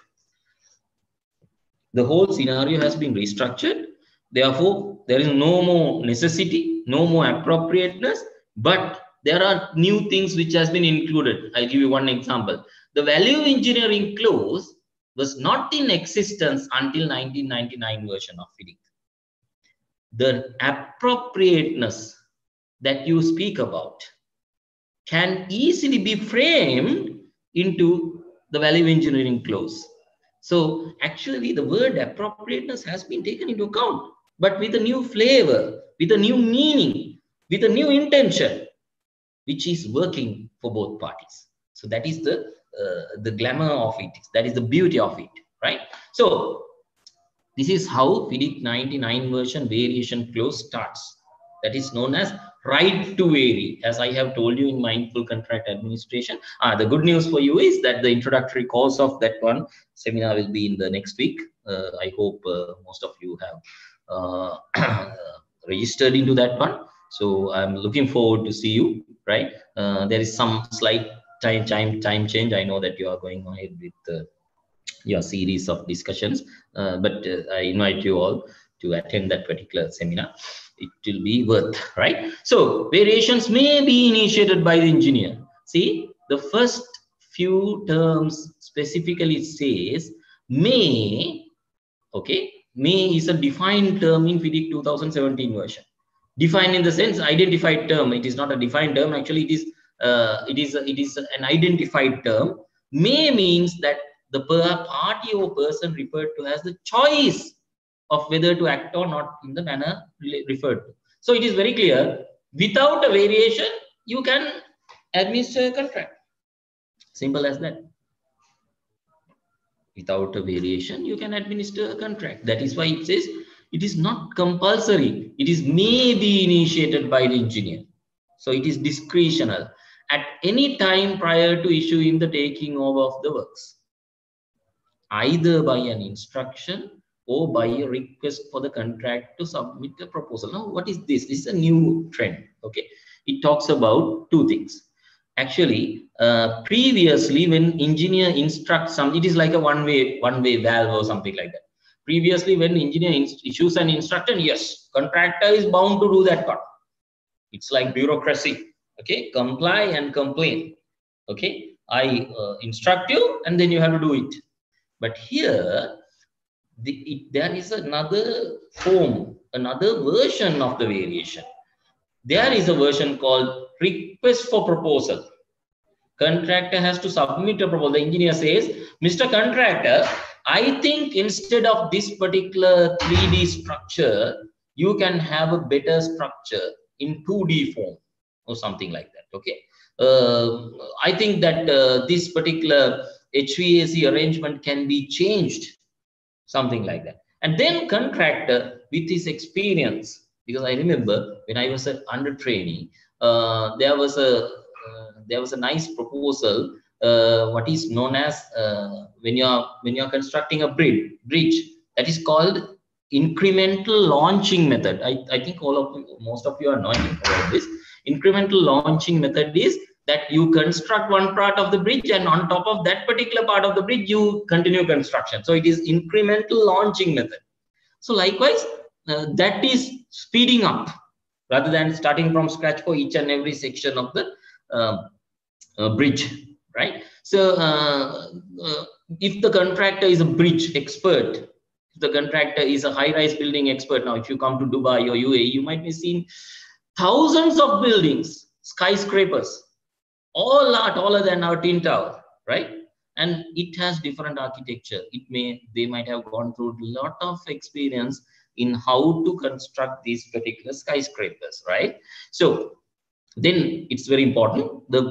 The whole scenario has been restructured. Therefore, there is no more necessity, no more appropriateness, but there are new things which has been included. I'll give you one example. The value engineering clause was not in existence until 1999 version of FIDIC. The appropriateness that you speak about can easily be framed into the value engineering clause. So actually the word appropriateness has been taken into account, but with a new flavor, with a new meaning, with a new intention, which is working for both parties. So that is the glamour of it. That is the beauty of it, right? So this is how FIDIC 99 version variation clause starts. That is known as right to vary, as I have told you in mindful contract administration. The good news for you is that the introductory course of that one seminar will be in the next week. I hope most of you have registered into that one. So I'm looking forward to see you, right? There is some slight time change. I know that you are going ahead with your series of discussions, but I invite you all to attend that particular seminar. It will be worth, right? So variations may be initiated by the engineer. See, the first few terms specifically says may. Okay, may is a defined term in FIDIC 2017 version. Defined in the sense identified term. It is not a defined term. Actually, it is an identified term. May means that the party or person referred to has the choice of whether to act or not in the manner referred to. So it is very clear. Without a variation, you can administer a contract. Simple as that. Without a variation, you can administer a contract. That is why it says it is not compulsory. It is may be initiated by the engineer. So it is discretional at any time prior to issuing the taking over of the works, either by an instruction or by a request for the contract to submit a proposal. Now, what is this? This is a new trend. Okay, it talks about two things. Actually, previously, when engineer instructs something, it is like a one-way valve or something like that. Previously, when engineer issues an instruction, yes, contractor is bound to do that part. It's like bureaucracy. Okay, comply and complain. Okay, I instruct you, and then you have to do it. But here, there is another form, another version of the variation. There is a version called request for proposal. Contractor has to submit a proposal. The engineer says, Mr. Contractor, I think instead of this particular 3D structure, you can have a better structure in 2D form or something like that. Okay. I think that this particular HVAC arrangement can be changed, something like that. And then contractor, with his experience, because I remember when I was an under trainee, there was a nice proposal, what is known as when you are constructing a bridge, that is called incremental launching method. I think most of you are knowing about this. Incremental launching method is that you construct one part of the bridge, and on top of that particular part of the bridge, you continue construction. So it is incremental launching method. So likewise, that is speeding up rather than starting from scratch for each and every section of the bridge, right? So if the contractor is a bridge expert, if the contractor is a high-rise building expert, now if you come to Dubai or UAE, you might be seeing thousands of buildings, skyscrapers, all are taller than our Twin Tower, right? And it has different architecture. They might have gone through a lot of experience in how to construct these particular skyscrapers, right? So then it's very important. The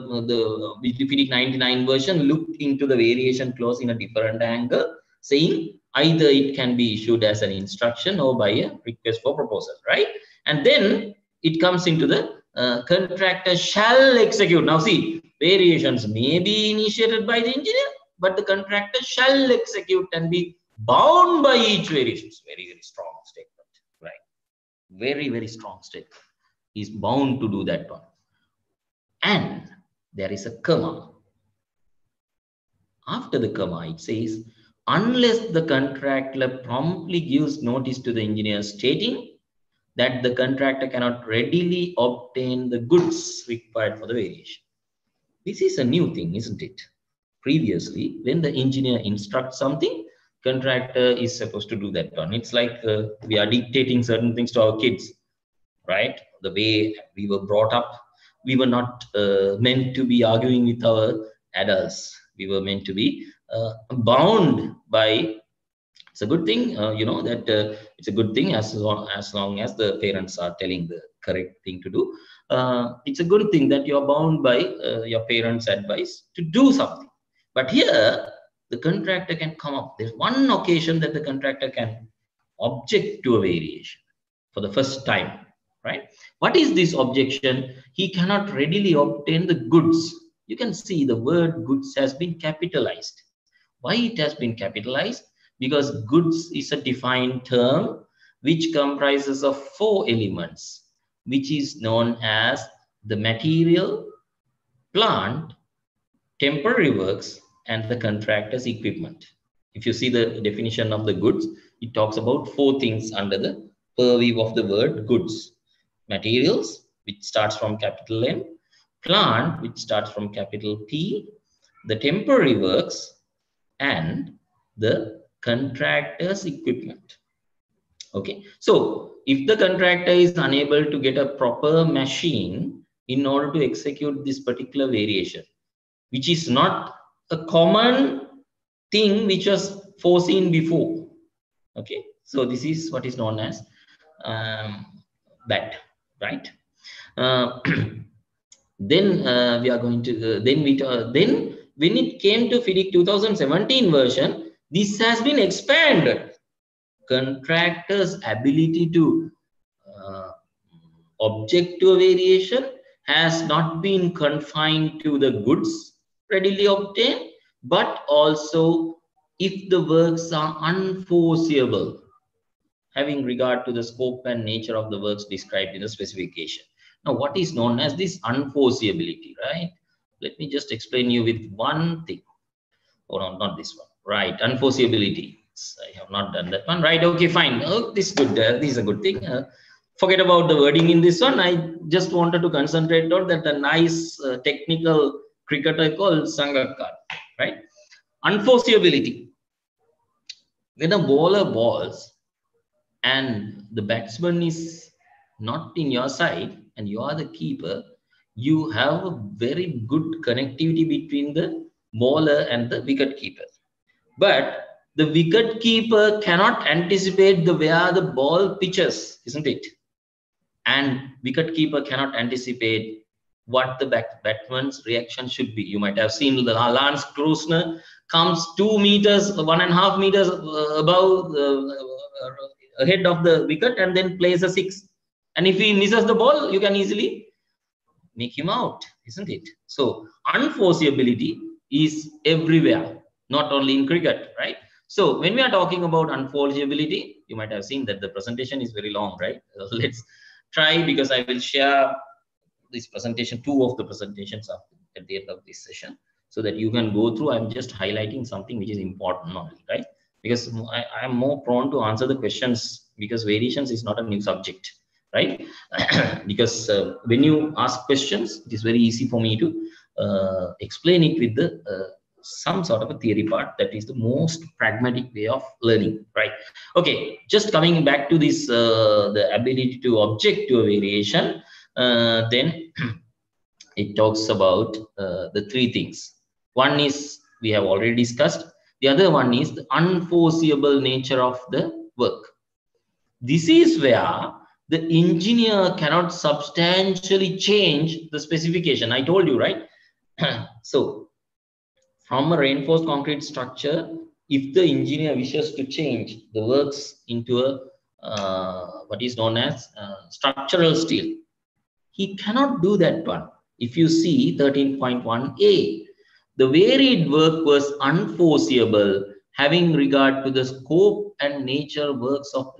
FIDIC 99 version looked into the variation clause in a different angle, saying either it can be issued as an instruction or by a request for proposal, right? And then it comes into the contractor shall execute. Now see, variations may be initiated by the engineer, but the contractor shall execute and be bound by each variation. It's very, very strong statement, right? Very, very strong statement. He's bound to do that one. And there is a comma. After the comma, it says, unless the contractor promptly gives notice to the engineer stating that the contractor cannot readily obtain the goods required for the variation. This is a new thing, isn't it? Previously, when the engineer instructs something, contractor is supposed to do that one. It's like we are dictating certain things to our kids, right? The way we were brought up, we were not meant to be arguing with our adults. We were meant to be bound by. It's a good thing, that it's a good thing as long as the parents are telling the correct thing to do. It's a good thing that you're bound by your parents' advice to do something. But here, the contractor can come up. There's one occasion that the contractor can object to a variation for the first time, right? What is this objection? He cannot readily obtain the goods. You can see the word goods has been capitalized. Why it has been capitalized? Because goods is a defined term which comprises of 4 elements, which is known as the material, plant, temporary works, and the contractor's equipment. If you see the definition of the goods, it talks about 4 things under the purview of the word goods. Materials, which starts from capital M, plant, which starts from capital P, the temporary works, and the contractor's equipment. Okay, so if the contractor is unable to get a proper machine in order to execute this particular variation, which is not a common thing which was foreseen before. Okay, so this is what is known as that, right? Then we are going to then when it came to FIDIC 2017 version, this has been expanded. Contractor's ability to object to a variation has not been confined to the goods readily obtained, but also if the works are unforeseeable, having regard to the scope and nature of the works described in the specification. Now, what is known as this unforeseeability, right? Let me just explain you with one thing. Oh, no, not this one. Right, unforeseeability. I have not done that one. Right, okay, fine. Oh, this is good. This is a good thing. Forget about the wording in this one. I just wanted to concentrate on that a nice technical cricketer called Sangakkar, right? Unforeseeability. When a bowler balls and the batsman is not in your side and you are the keeper, you have a very good connectivity between the bowler and the wicket keeper. But the wicket keeper cannot anticipate where the ball pitches, isn't it? And wicket keeper cannot anticipate what the batsman's reaction should be. You might have seen the Lance Krusner comes 2 meters, 1.5 meters above ahead of the wicket and then plays a 6. And if he misses the ball, you can easily make him out, isn't it? So unforeseeability is everywhere, not only in cricket, right? So when we are talking about unforeseeability, you might have seen that the presentation is very long, right? Let's try, because I will share this presentation, 2 of the presentations at the end of this session, so that you can go through. I'm just highlighting something which is important only, right? Because I am more prone to answer the questions, because variations is not a new subject, right? Because when you ask questions, it is very easy for me to explain it with the some sort of a theory part. That is the most pragmatic way of learning, right? Okay, just coming back to this, the ability to object to a variation, then it talks about the 3 things. One is we have already discussed. The other one is the unforeseeable nature of the work. This is where the engineer cannot substantially change the specification. I told you, right? So from a reinforced concrete structure, if the engineer wishes to change the works into a what is known as structural steel, he cannot do that one. If you see 13.1a, the varied work was unforeseeable, having regard to the scope and nature works of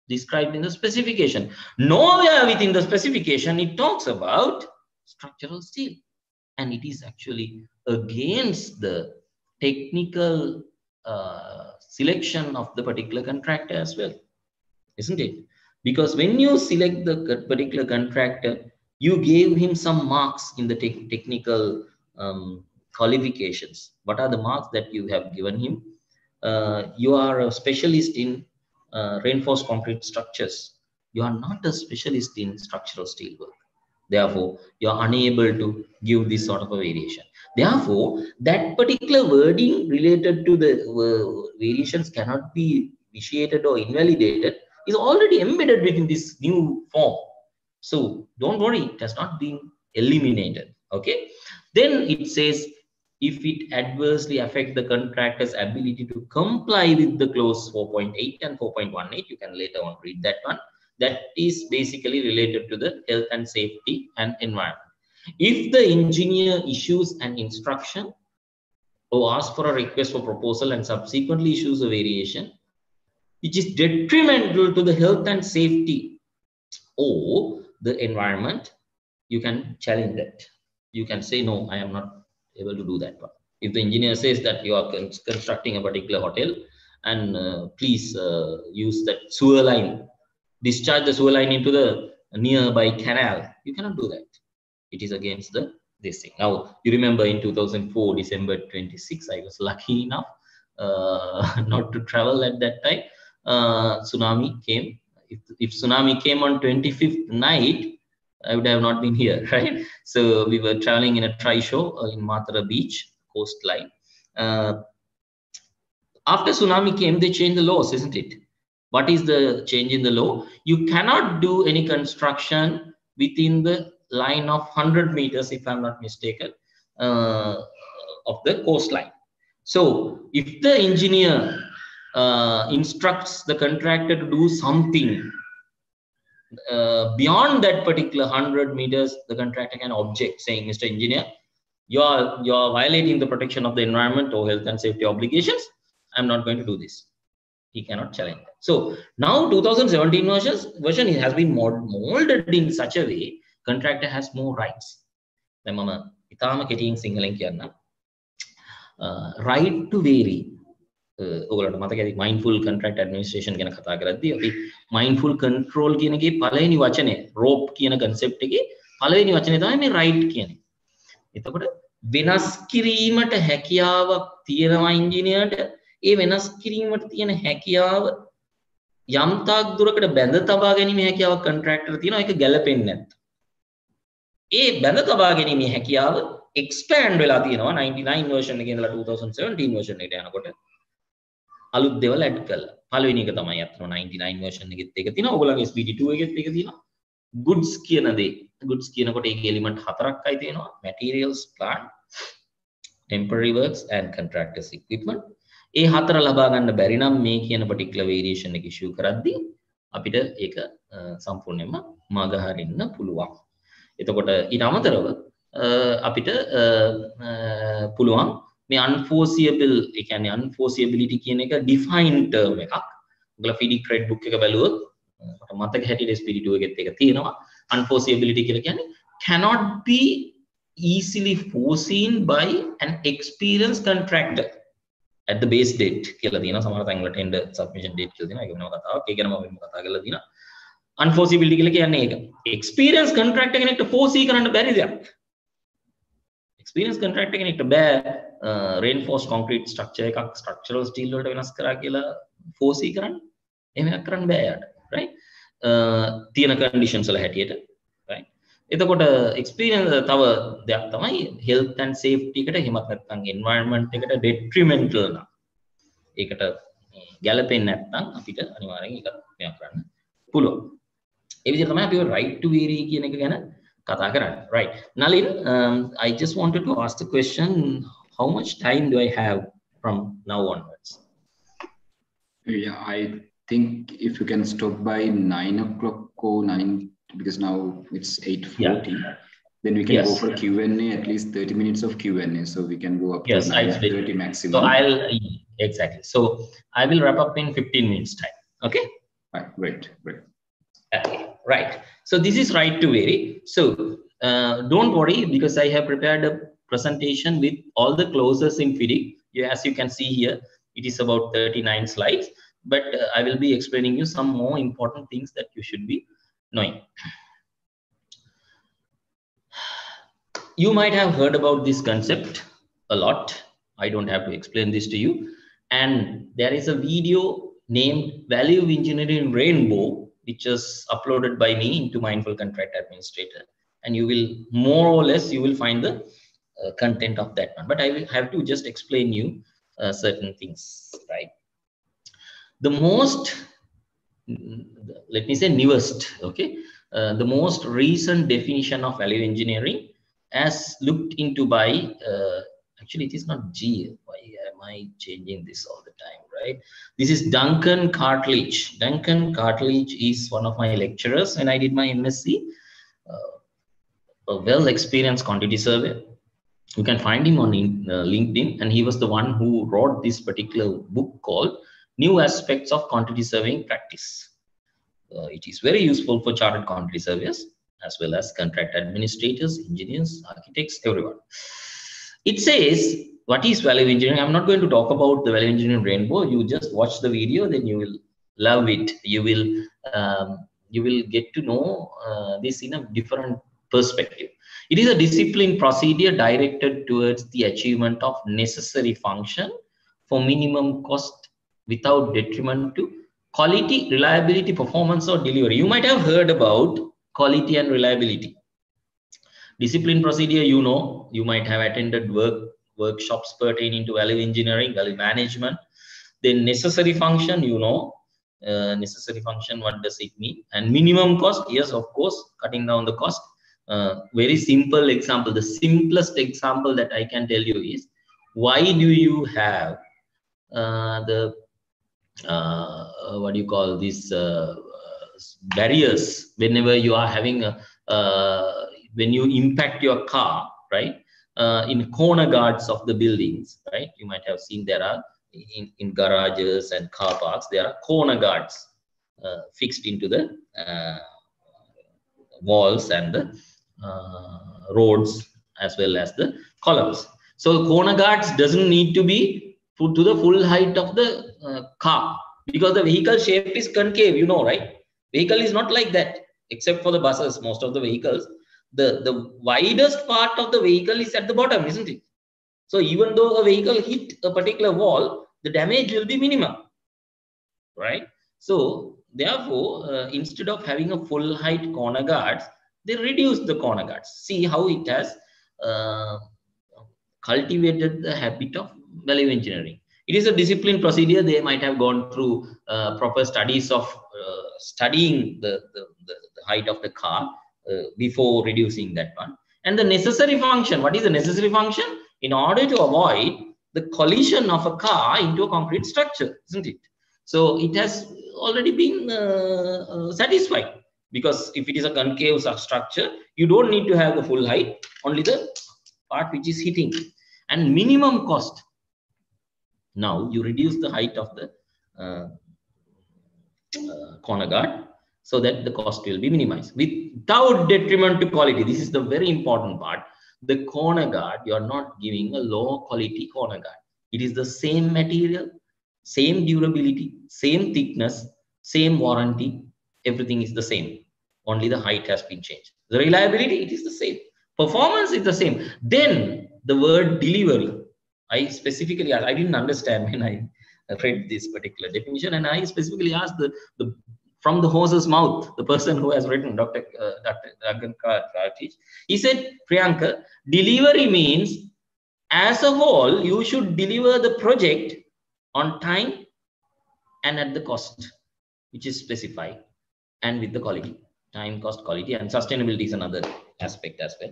described in the specification. Nowhere within the specification it talks about structural steel, and it is actually against the technical selection of the particular contractor as well, isn't it? Because when you select the particular contractor, you gave him some marks in the technical qualifications. What are the marks that you have given him? You are a specialist in reinforced concrete structures. You are not a specialist in structural steel work. Therefore, you are unable to give this sort of a variation. Therefore, that particular wording related to the variations cannot be vitiated or invalidated, is already embedded within this new form. So don't worry, it has not been eliminated. Okay. Then it says, if it adversely affects the contractor's ability to comply with the clause 4.8 and 4.18, you can later on read that one. that is basically related to the health and safety and environment. If the engineer issues an instruction or asks for a request for proposal and subsequently issues a variation which is detrimental to the health and safety or the environment, you can challenge that. You can say, no, I am not able to do that one. If the engineer says that you are constructing a particular hotel and please use that sewer line, discharge the sewer line into the nearby canal, you cannot do that. It is against this thing. Now, you remember in 2004, December 26, I was lucky enough not to travel at that time. Tsunami came. If tsunami came on 25th night, I would have not been here, right? So we were traveling in a tri-show in Matara Beach coastline. After tsunami came, they changed the laws, isn't it? What is the change in the law? You cannot do any construction within the line of 100 meters, if I'm not mistaken, of the coastline. So if the engineer instructs the contractor to do something beyond that particular 100 meters, the contractor can object, saying, Mr. Engineer, you are violating the protection of the environment or health and safety obligations. I'm not going to do this. He cannot challenge that. So now 2017 version has been molded in such a way, contractor has more rights. Right to vary. Mindful contract administration ගැන කතා කරද්දී අපි mindful control කියන එකේ පළවෙනි වචනේ rope කියන concept එකේ පළවෙනි වචනේ තමයි මේ right කියන්නේ. එතකොට වෙනස් කිරීමට හැකියාවක් තියෙනවා ඉංජිනේරට. ඒ වෙනස් කිරීමට තියෙන හැකියාව යම් තාක් දුරකට බැඳ තබා ගැනීම හැකියාවක් contractor තියෙනවා. ඒක ගැලපෙන්නේ නැත්නම්. ඒ බැඳ තබා ගැනීම හැකියාව expand වෙලා තියෙනවා 99 version එකේ ඉඳලා 2017 version එකට යනකොට. අලුත් දේවල් ඇඩ් කළා. පළවෙනි එක තමයි අතන 99 version එකෙත් එක තියෙනවා. ඔයගොල්ලන්ගේ SPD 2 එකෙත් එක තියෙනවා. goods කියන දේ. goods කියනකොට ඒකේ element හතරක්යි තියෙනවා. materials, plant, temporary works and contractors equipment. ඒ හතර ලබා ගන්න බැරි නම් මේ කියන particular variation එක issue කරද්දී අපිට ඒක සම්පූර්ණයෙන්ම මගහරින්න පුළුවන්. එතකොට ඊට අමතරව අපිට පුළුවන් මේ unforeseeable, ඒ කියන්නේ unforeseeability කියන එක defined term එකක්. ඔයගොල්ලෝ FIDIC red book එක බැලුවොත් මට මතක හැටියට SPD 2 එකෙත් එක තියෙනවා. Unforeseeability කියලා කියන්නේ cannot be easily foreseen by an experienced contractor at the base date කියලා තියෙනවා. සමහර තැන්වල tender submission date කියලා තියෙනවා. ඒක වෙනම කතාවක්. ඒ ගැන මම කතා කරලා තියෙනවා. Unforeseeability කියලා කියන්නේ ඒක. Experienced contractor කෙනෙක්ට foresee කරන්න බැරි දෙයක්. Experienced contractor කෙනෙක්ට බෑ reinforced concrete structure එකක් structural steel වලට වෙනස් කරා කියලා foresee කරන්න. එහෙම එකක් කරන්න බෑ යාට, right? තියෙන conditions වල හැටියට, right? එතකොට experience තව දෙයක් තමයි health and safety එකට එහෙමත් නැත්නම් environment එකට detrimental නම්. ඒකට ගැලපෙන්නේ නැත්නම් අපිට අනිවාර්යෙන් ඒක මෙයා කරන්න පුළුවන්. ඒ විදිහට තමයි අපි right to vary කියන එක ගැන කතා කරන්නේ. Right. Nalin, I just wanted to ask the question, how much time do I have from now onwards? Yeah, I think if you can stop by 9 o'clock or 9, because now it's 8:40, then we can go for Q&A, at least 30 minutes of Q&A. So we can go up to 9:30 maximum. So exactly. So I will wrap up in 15 minutes time. Okay. Right. Great. Okay. Right. So this is right to vary. So don't worry, because I have prepared a presentation with all the clauses in FIDIC. As you can see here, it is about 39 slides, but I will be explaining you some more important things that you should be knowing. You might have heard about this concept a lot. I don't have to explain this to you. And there is a video named Value Engineering Rainbow, which is uploaded by me into Mindful Contract Administrator. And you will more or less, you will find the content of that one. But I will have to just explain you certain things, right? The most, let me say newest, okay? The most recent definition of value engineering as looked into by, actually it is not G. Why am I changing this all the time, right? This is Duncan Cartledge. Duncan Cartledge is one of my lecturers when I did my MSc, a well-experienced quantity surveyor. You can find him on LinkedIn, and he was the one who wrote this particular book called New Aspects of Quantity Surveying Practice. It is very useful for chartered quantity surveyors, as well as contract administrators, engineers, architects, everyone. It says, what is value engineering? I'm not going to talk about the value engineering rainbow. You just watch the video, then you will love it. You will get to know this in a different perspective. It is a disciplined procedure directed towards the achievement of necessary function for minimum cost without detriment to quality, reliability, performance, or delivery. You might have heard about quality and reliability. Discipline procedure, you know, you might have attended workshops pertaining to value engineering, value management. Then necessary function, you know, necessary function, what does it mean? And minimum cost, yes, of course, cutting down the cost. Very simple example, the simplest example that I can tell you is, why do you have what do you call these barriers whenever you are having when you impact your car, right? In corner guards of the buildings, right? You might have seen there are in garages and car parks, there are corner guards fixed into the walls and the roads, as well as the columns. So corner guards doesn't need to be put to the full height of the car, because the vehicle shape is concave, you know, right? Vehicle is not like that, except for the buses. Most of the vehicles, the widest part of the vehicle is at the bottom, isn't it? So even though a vehicle hit a particular wall, the damage will be minimum, right? So therefore, instead of having a full height corner guards, they reduce the corner guards. See how it has cultivated the habit of value engineering. It is a disciplined procedure. They might have gone through proper studies of studying the height of the car before reducing that one. And the necessary function, what is the necessary function? In order to avoid the collision of a car into a concrete structure, isn't it? So it has already been satisfied, because if it is a concave structure, you don't need to have the full height, only the part which is hitting. And minimum cost, now you reduce the height of the corner guard so that the cost will be minimized without detriment to quality. This is the very important part. The corner guard, you are not giving a low quality corner guard. It is the same material, same durability, same thickness, same warranty. Everything is the same. Only the height has been changed. The reliability, it is the same. Performance is the same. Then the word delivery, I specifically asked, I didn't understand when I read this particular definition, and I specifically asked from the horse's mouth, the person who has written, Dr. Duncan Cartledge, he said, Priyanka, delivery means as a whole, you should deliver the project on time and at the cost, which is specified, and with the quality. Time, cost, quality, and sustainability is another aspect as well.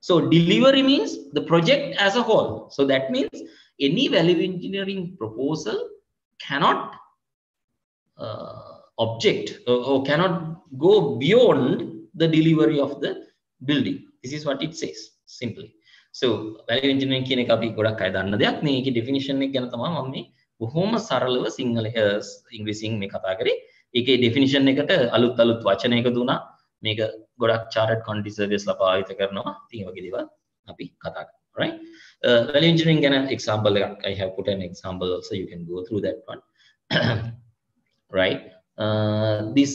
So delivery means the project as a whole. So that means any value engineering proposal cannot object or cannot go beyond the delivery of the building. This is what it says, simply. So value engineering කියන එක අපි ගොඩක් අය දන්න දෙයක්. මේකේ definition එක ගැන තමයි මම මේ බොහොම සරලව සිංහල ඉංග්‍රීසියෙන් මේ කතා කරේ. ඒකේ definition එකට අලුත් වචන එකතු වුණා. මේක ගොඩක් chartered quantity surveyors ලා පාවිච්චි කරනවා. ඉතින් වගේ දේවල් අපි කතා කරනවා, right? Value engineering ගැන example එකක්, I have put an example also, you can go through that one. Right?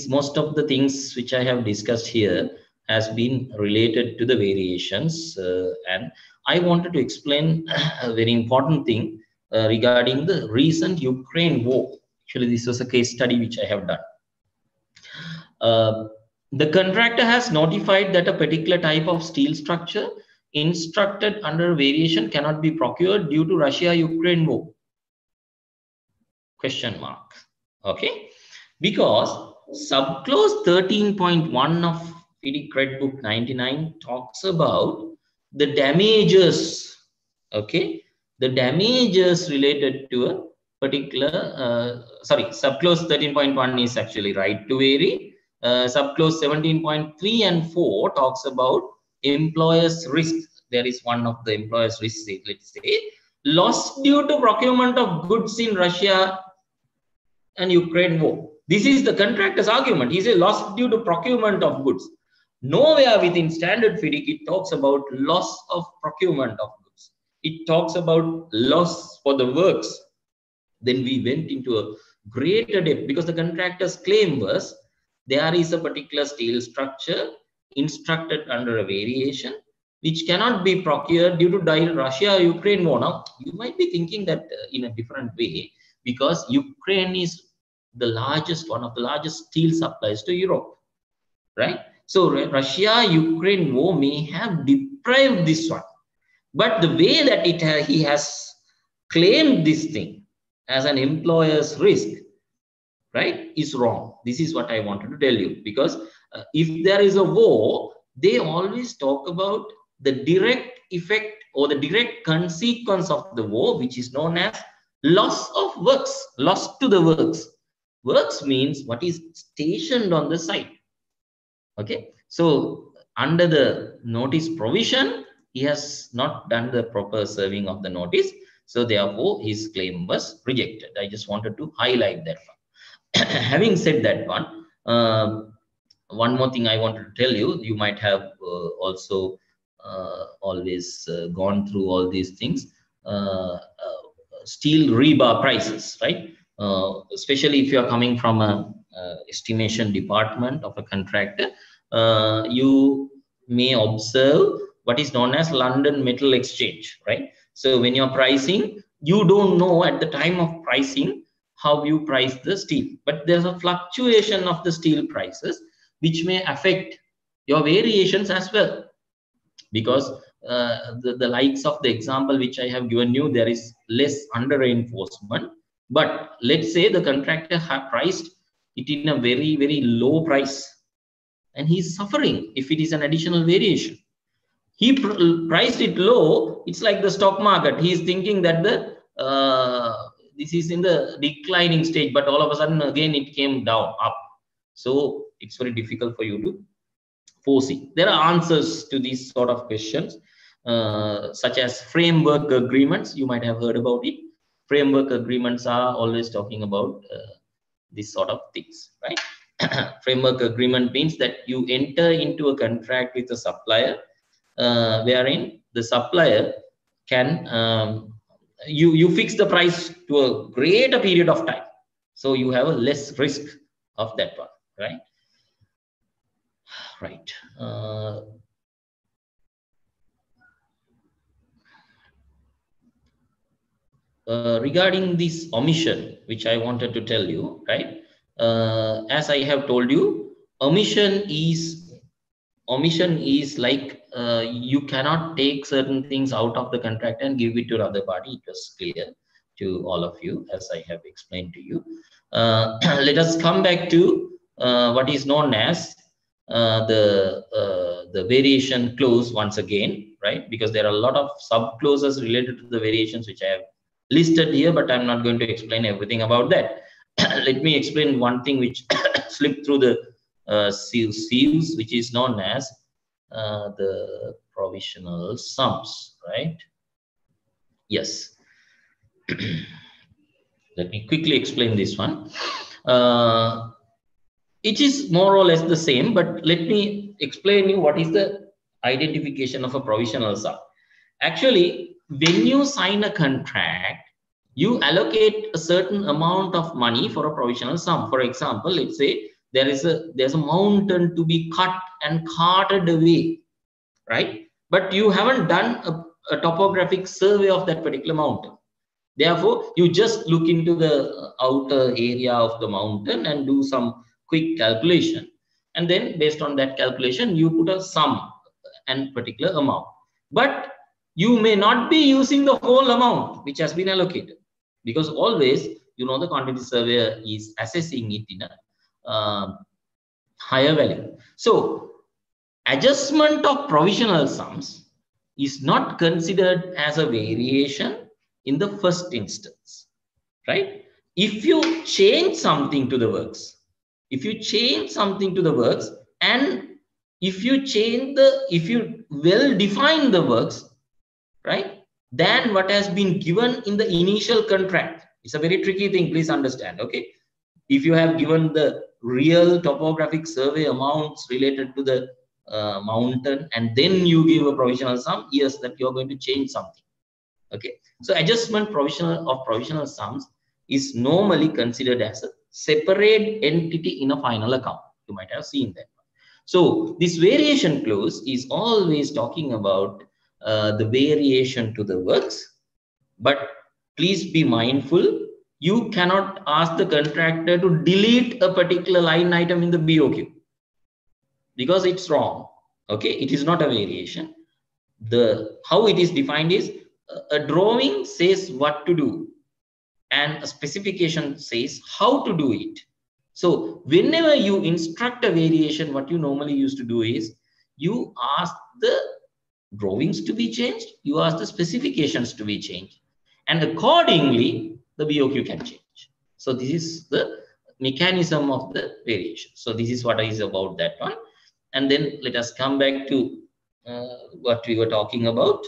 Most of the things which I have discussed here has been related to the variations, and I wanted to explain a very important thing regarding the recent Ukraine war. Actually, this was a case study which I have done. The contractor has notified that a particular type of steel structure instructed under variation cannot be procured due to Russia-Ukraine war. Question mark. Okay, because subclause 13.1 of FIDIC Red Book 99 talks about the damages. Okay, the damages related to a particular, subclause 13.1 is actually right to vary. Subclause 17.3 and 4 talks about employer's risk. There is one of the employer's risks, let's say, loss due to procurement of goods in Russia and Ukraine war. This is the contractor's argument. He says loss due to procurement of goods. Nowhere within standard FIDIC it talks about loss of procurement of goods. It talks about loss for the works. Then we went into a greater depth because the contractor's claim was there is a particular steel structure instructed under a variation which cannot be procured due to Russia-Ukraine war. Now, you might be thinking that in a different way because Ukraine is the largest, one of the largest steel suppliers to Europe, right? So Russia-Ukraine war may have deprived this one, but the way that he has claimed this thing as an employer's risk, right, is wrong. This is what I wanted to tell you, because if there is a war, they always talk about the direct effect or the direct consequence of the war, which is known as loss of works, loss to the works. Works means what is stationed on the site. Okay, so under the notice provision, he has not done the proper serving of the notice. So therefore, his claim was rejected. I just wanted to highlight that one. Having said that one, one more thing I wanted to tell you, you might have also always gone through all these things. Steel rebar prices, right? Especially if you are coming from a estimation department of a contractor, you may observe what is known as London Metal Exchange, right? So when you're pricing, you don't know at the time of pricing how you price the steel, but there's a fluctuation of the steel prices which may affect your variations as well, because the likes of the example which I have given you, there is less under reinforcement, but let's say the contractor have priced it in a very, very low price and he's suffering if it is an additional variation. He priced it low. It's like the stock market. He is thinking that this is in the declining stage, but all of a sudden again it came down up. So it's very difficult for you to foresee. There are answers to these sort of questions, such as framework agreements. You might have heard about it. Framework agreements are always talking about these sort of things, right? Framework agreement means that you enter into a contract with a supplier, wherein the supplier can you fix the price to a greater period of time, so you have a less risk of that one, right? Right. Regarding this omission, which I wanted to tell you, right? As I have told you, omission is like you cannot take certain things out of the contract and give it to the other party. It was clear to all of you, as I have explained to you. Let us come back to what is known as the variation clause once again, right? Because there are a lot of sub clauses related to the variations which I have listed here, but I'm not going to explain everything about that. Let me explain one thing which slipped through the seals, which is known as the provisional sums, right? Yes. Let me quickly explain this one. It is more or less the same, but let me explain you what is the identification of a provisional sum. Actually, when you sign a contract, you allocate a certain amount of money for a provisional sum. For example, let's say there's a mountain to be cut and carted away, right? But you haven't done a topographic survey of that particular mountain. Therefore, you just look into the outer area of the mountain and do some quick calculation. And then based on that calculation, you put a sum and particular amount. But you may not be using the whole amount which has been allocated, because always, you know, the quantity surveyor is assessing it in a higher value. So adjustment of provisional sums is not considered as a variation in the first instance. right? If you change something to the works, and if you well define the works, right, than what has been given in the initial contract. It's a very tricky thing, please understand, okay? If you have given the real topographic survey amounts related to the mountain, and then you give a provisional sum, yes, that you're going to change something, okay? So adjustment provisional sums is normally considered as a separate entity in a final account. You might have seen that. So this variation clause is always talking about the variation to the works, but please be mindful, you cannot ask the contractor to delete a particular line item in the BOQ because it's wrong, okay? It is not a variation. How it is defined is a drawing says what to do and a specification says how to do it. So whenever you instruct a variation, what you normally used to do is you ask the drawings to be changed, you ask the specifications to be changed, and accordingly the BOQ can change. So this is the mechanism of the variation. So this is what is about that one. And then let us come back to what we were talking about.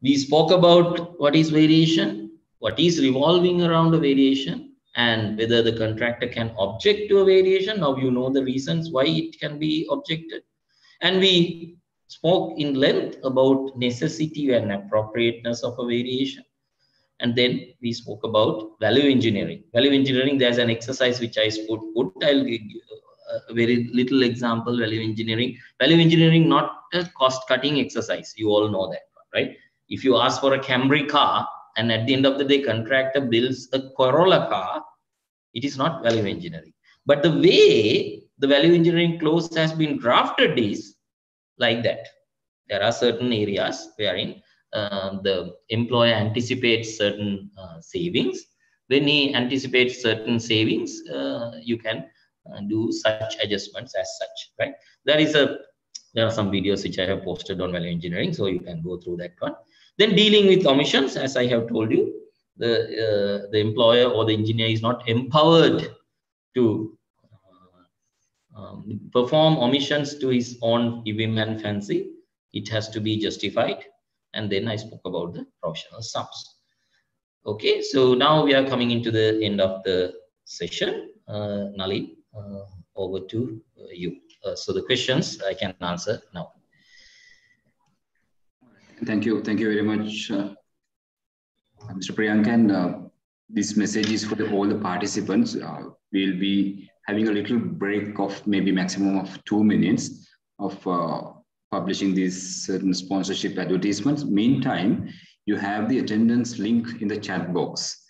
We spoke about what is variation, what is revolving around a variation, and whether the contractor can object to a variation. Now you know the reasons why it can be objected. And we spoke in length about necessity and appropriateness of a variation. And then we spoke about value engineering. Value engineering, there's an exercise which I put. I'll give you a very little example. Value engineering, not a cost-cutting exercise. You all know that, right? If you ask for a Camry car and at the end of the day, contractor builds a Corolla car, it is not value engineering. But the way the value engineering clause has been drafted is like that. There are certain areas wherein the employer anticipates certain savings. When he anticipates certain savings, you can do such adjustments as such, right? There are some videos which I have posted on value engineering, so you can go through that one. Then dealing with omissions, as I have told you, the employer or the engineer is not empowered to perform omissions to his own whim and fancy. It has to be justified. And then I spoke about the provisional sums. Okay, so now we are coming into the end of the session. Nalin, over to you. So the questions I can answer now. Thank you very much, Mr. Priyanka. And this message is for all the participants. We'll be having a little break of maybe maximum of 2 minutes of publishing these certain sponsorship advertisements. Meantime, you have the attendance link in the chat box.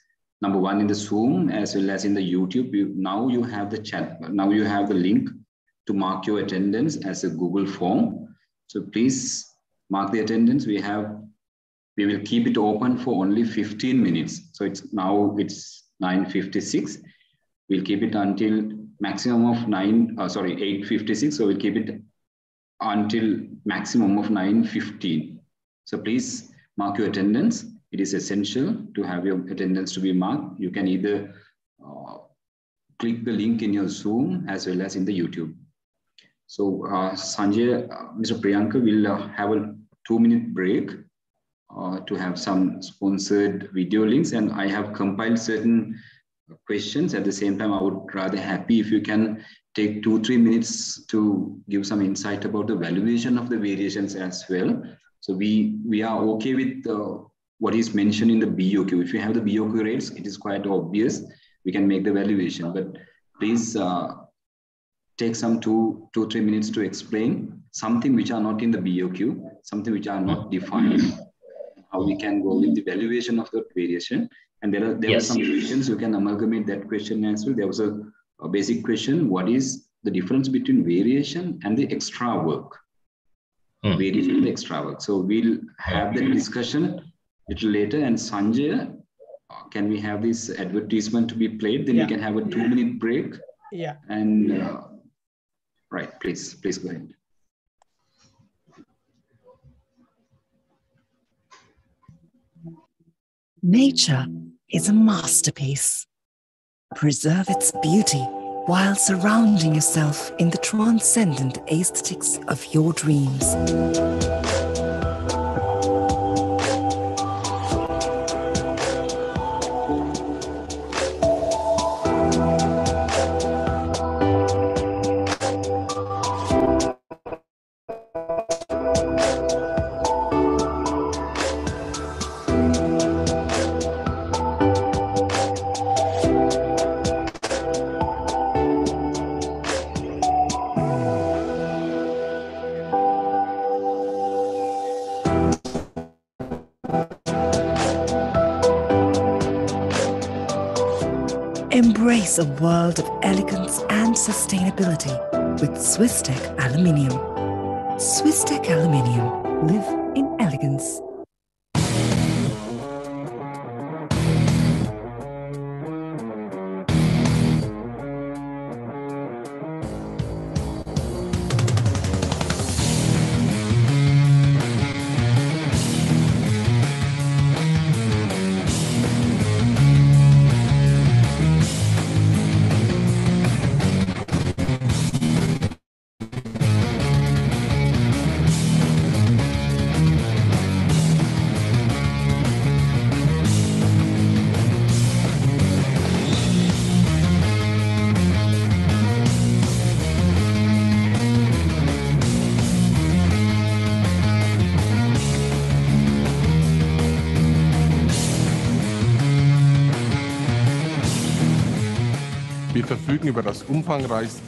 Number one in the Zoom as well as in the YouTube. Now you have the chat. Now you have the link to mark your attendance as a Google form. So please mark the attendance. We will keep it open for only 15 minutes. So it's 9:56. We'll keep it until maximum of 8:56. So we'll keep it until maximum of 9:15. So please mark your attendance. It is essential to have your attendance to be marked. You can either click the link in your Zoom as well as in the YouTube. So Sanjay, Mr. Priyanka will have a 2-minute break to have some sponsored video links. And I have compiled certain questions. At the same time, I would rather happy if you can take 2-3 minutes to give some insight about the valuation of the variations as well. So we are okay with what is mentioned in the BOQ. If you have the BOQ rates, it is quite obvious. We can make the valuation, but please take some 2-3 minutes to explain something which are not in the BOQ, something which are not defined, how we can go with the valuation of the variation. And there were some questions, you can amalgamate that question as well. There was a basic question, what is the difference between variation and the extra work? Variation and the extra work. So we'll have that discussion a little later. And Sanjay, can we have this advertisement to be played? Then we can have a 2-minute break. Yeah. And right, please go ahead. Nature is a masterpiece. Preserve its beauty while surrounding yourself in the transcendent aesthetics of your dreams. Embrace a world of elegance and sustainability with Swisstech Aluminium. Swisstech Aluminium. Live in elegance.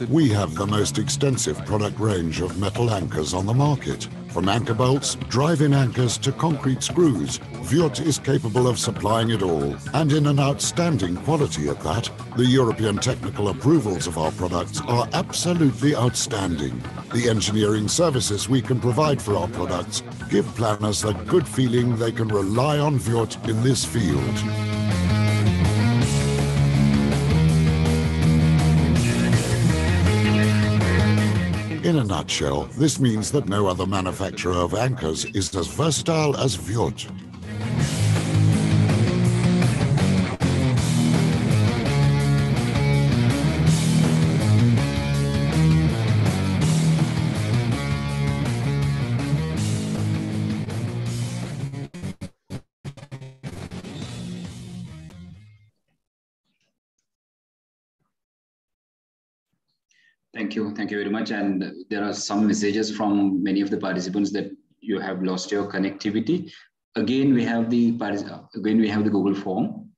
We have the most extensive product range of metal anchors on the market. From anchor bolts, drive-in anchors to concrete screws, Vyut is capable of supplying it all, and in an outstanding quality at that. The European technical approvals of our products are absolutely outstanding. The engineering services we can provide for our products give planners the good feeling they can rely on Vyut in this field. In a nutshell, this means that no other manufacturer of anchors is as versatile as Vyut. Thank you very much. And there are some messages from many of the participants that you have lost your connectivity. Again, we have the Google form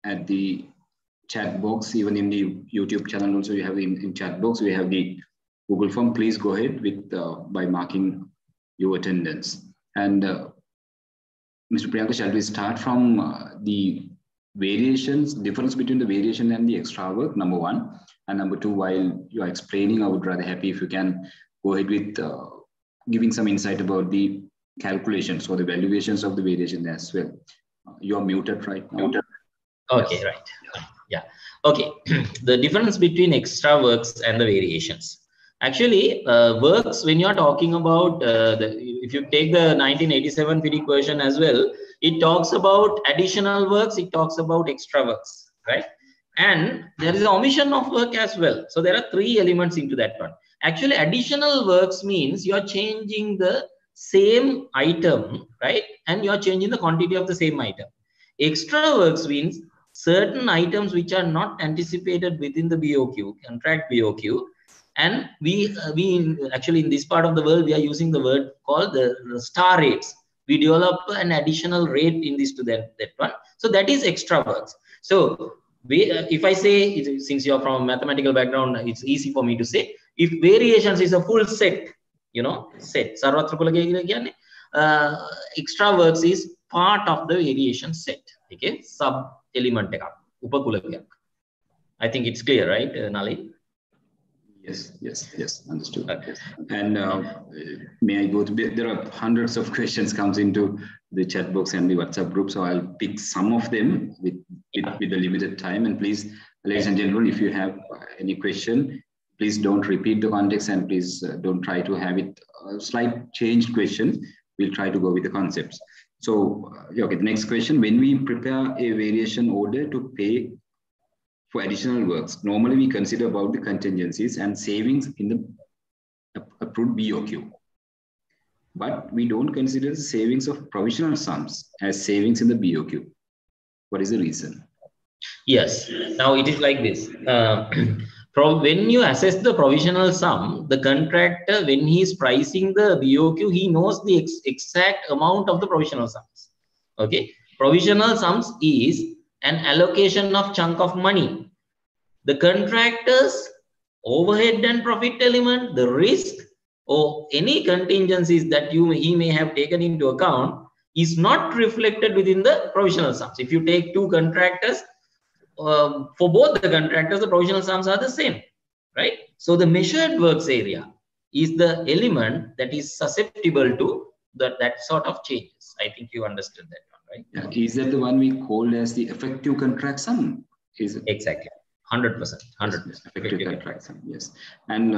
at the chat box. Even in the YouTube channel, also you have in chat box we have the Google form. Please go ahead with by marking your attendance. And Mr. Priyanka, shall we start from the variations, difference between the variation and the extra work, number one. And number two, while you are explaining, I would rather happy if you can go ahead with giving some insight about the calculations or the valuations of the variation as well. You are muted right now. Okay, yes. Right. Yeah. Okay. The difference between extra works and the variations. Actually, works, when you're talking about, if you take the 1987 FIDIC version as well, it talks about additional works, it talks about extra works, right? And there is an omission of work as well. So there are three elements into that one. Actually, additional works means you're changing the same item, right? And you're changing the quantity of the same item. Extra works means certain items which are not anticipated within the BOQ, contract BOQ. And we actually in this part of the world, we are using the word called the star rates. We develop an additional rate in this to that one. So that is extra works. So if I say, since you're from a mathematical background, it's easy for me to say, if variations is a full set, you know, set, extra works is part of the variation set. Okay, sub element. I think it's clear, right, Nali? Yes, understood. Okay. And may I go to, there are hundreds of questions comes into the chat box and the WhatsApp group, so I'll pick some of them with the limited time. And please, ladies and gentlemen, if you have any question, please don't repeat the context, and please don't try to have it slight changed question. We'll try to go with the concepts. So, okay, the next question, when we prepare a variation order to pay for additional works, normally we consider about the contingencies and savings in the approved BOQ. But we don't consider the savings of provisional sums as savings in the BOQ. What is the reason? Yes. Now it is like this. When you assess the provisional sum, the contractor, when he is pricing the BOQ, he knows the exact amount of the provisional sums. Okay. Provisional sums is an allocation of chunk of money. The contractor's overhead and profit element, the risk, or any contingencies that he may have taken into account is not reflected within the provisional sums. If you take two contractors, for both the contractors, the provisional sums are the same, right? So the measured works area is the element that is susceptible to that sort of changes. I think you understood that one, right? Yeah. Is that the one we called as the effective contract sum? Is it? Exactly. 100%. 100%. Yes, effective contract sum, yes. And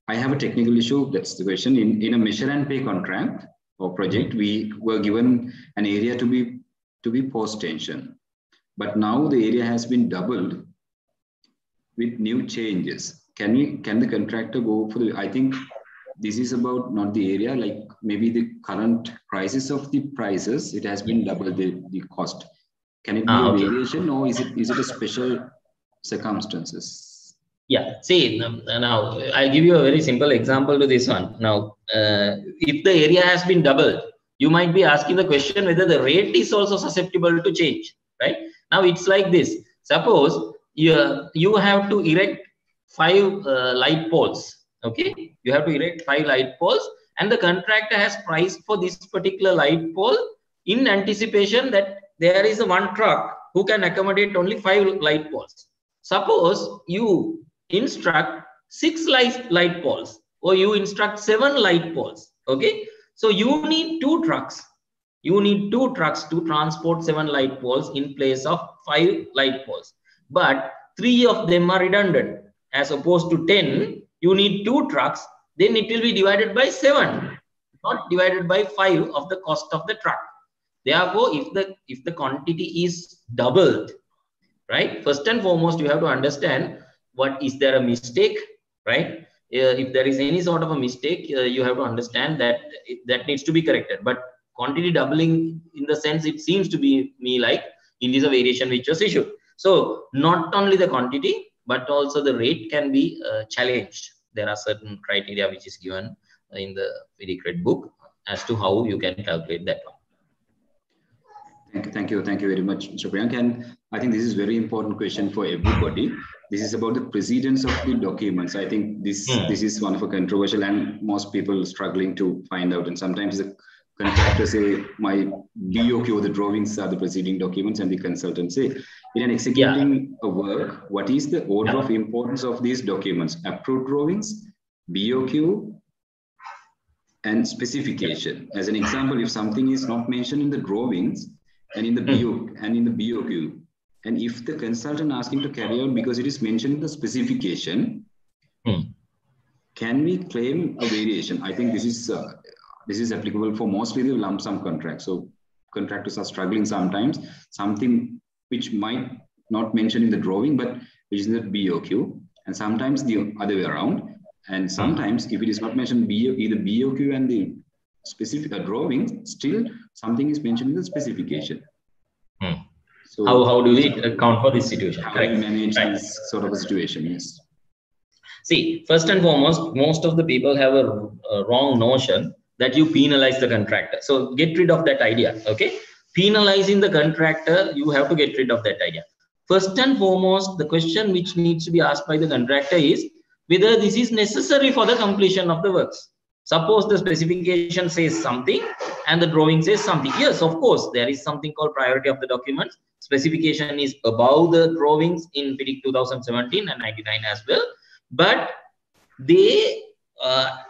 I have a technical issue. That's the question. In a measure and pay contract or project, we were given an area to be post-tension. But now the area has been doubled with new changes. Can the contractor go for the, I think this is about not the area, like maybe the current prices of the prices, it has been doubled the cost. Can it be a variation, or is it a special circumstances? Yeah, see, now I'll give you a very simple example to this one. Now, if the area has been doubled, you might be asking the question whether the rate is also susceptible to change, right? Now it's like this. Suppose you have to erect 5 light poles. Okay, you have to erect 5 light poles, and the contractor has priced for this particular light pole in anticipation that there is one truck who can accommodate only 5 light poles. Suppose you instruct 6 light poles, or you instruct 7 light poles. Okay, so you need 2 trucks. You need 2 trucks to transport 7 light poles in place of 5 light poles. But 3 of them are redundant. As opposed to 10, you need 2 trucks. Then it will be divided by 7, not divided by 5 of the cost of the truck. Therefore, if the quantity is doubled, right? First and foremost, you have to understand what is there a mistake, right? If there is any sort of a mistake, you have to understand that that needs to be corrected. But quantity doubling, in the sense, it seems to be me like it is a variation which was issued. So not only the quantity, but also the rate can be challenged. There are certain criteria which is given in the FIDIC Red book as to how you can calculate that one. Thank you very much, Mr. Priyank. And I think this is a very important question for everybody. This is about the precedence of the documents. I think this is one of a controversial, and most people struggling to find out. And sometimes the contractors say my BOQ or the drawings are the preceding documents, and the consultant say, in an executing a work, what is the order of importance of these documents? Approved drawings, BOQ, and specification. As an example, if something is not mentioned in the drawings and in the BOQ, and if the consultant asking to carry out because it is mentioned in the specification, can we claim a variation? I think this is applicable for mostly the lump sum contracts. So contractors are struggling sometimes, something which might not mention in the drawing, but which is in the BOQ, and sometimes the other way around. And sometimes if it is not mentioned either BOQ and the specific drawing, still something is mentioned in the specification. So how do we account for this situation? How do we manage this sort of a situation? Yes. See, first and foremost, most of the people have a wrong notion that you penalize the contractor. So get rid of that idea. Okay, penalizing the contractor, you have to get rid of that idea. First and foremost, the question which needs to be asked by the contractor is whether this is necessary for the completion of the works. Suppose the specification says something and the drawing says something. Yes, of course, there is something called priority of the documents. Specification is above the drawings in FIDIC 2017 and 99 as well. But they,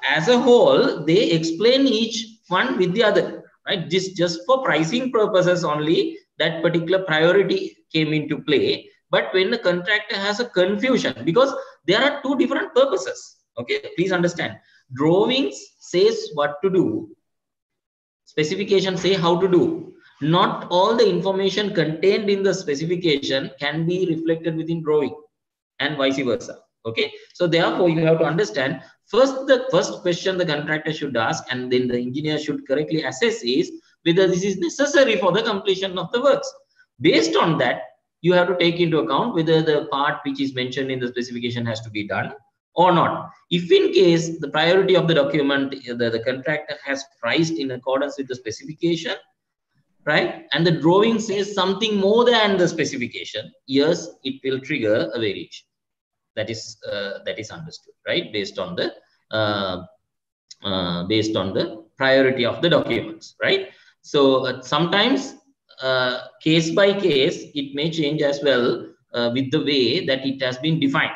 as a whole, they explain each one with the other, right? Just for pricing purposes only, that particular priority came into play. But when the contractor has a confusion, because there are 2 different purposes, okay? Please understand. Drawings says what to do. Specification say how to do. Not all the information contained in the specification can be reflected within drawing, and vice versa. Okay, so therefore you have to understand first, the first question the contractor should ask, and then the engineer should correctly assess is whether this is necessary for the completion of the works. Based on that, you have to take into account whether the part which is mentioned in the specification has to be done or not. If in case the priority of the document, the contractor has priced in accordance with the specification, right, and the drawing says something more than the specification, yes, it will trigger a variation. That is understood, right, based on the priority of the documents, right? So sometimes case by case it may change as well with the way that it has been defined.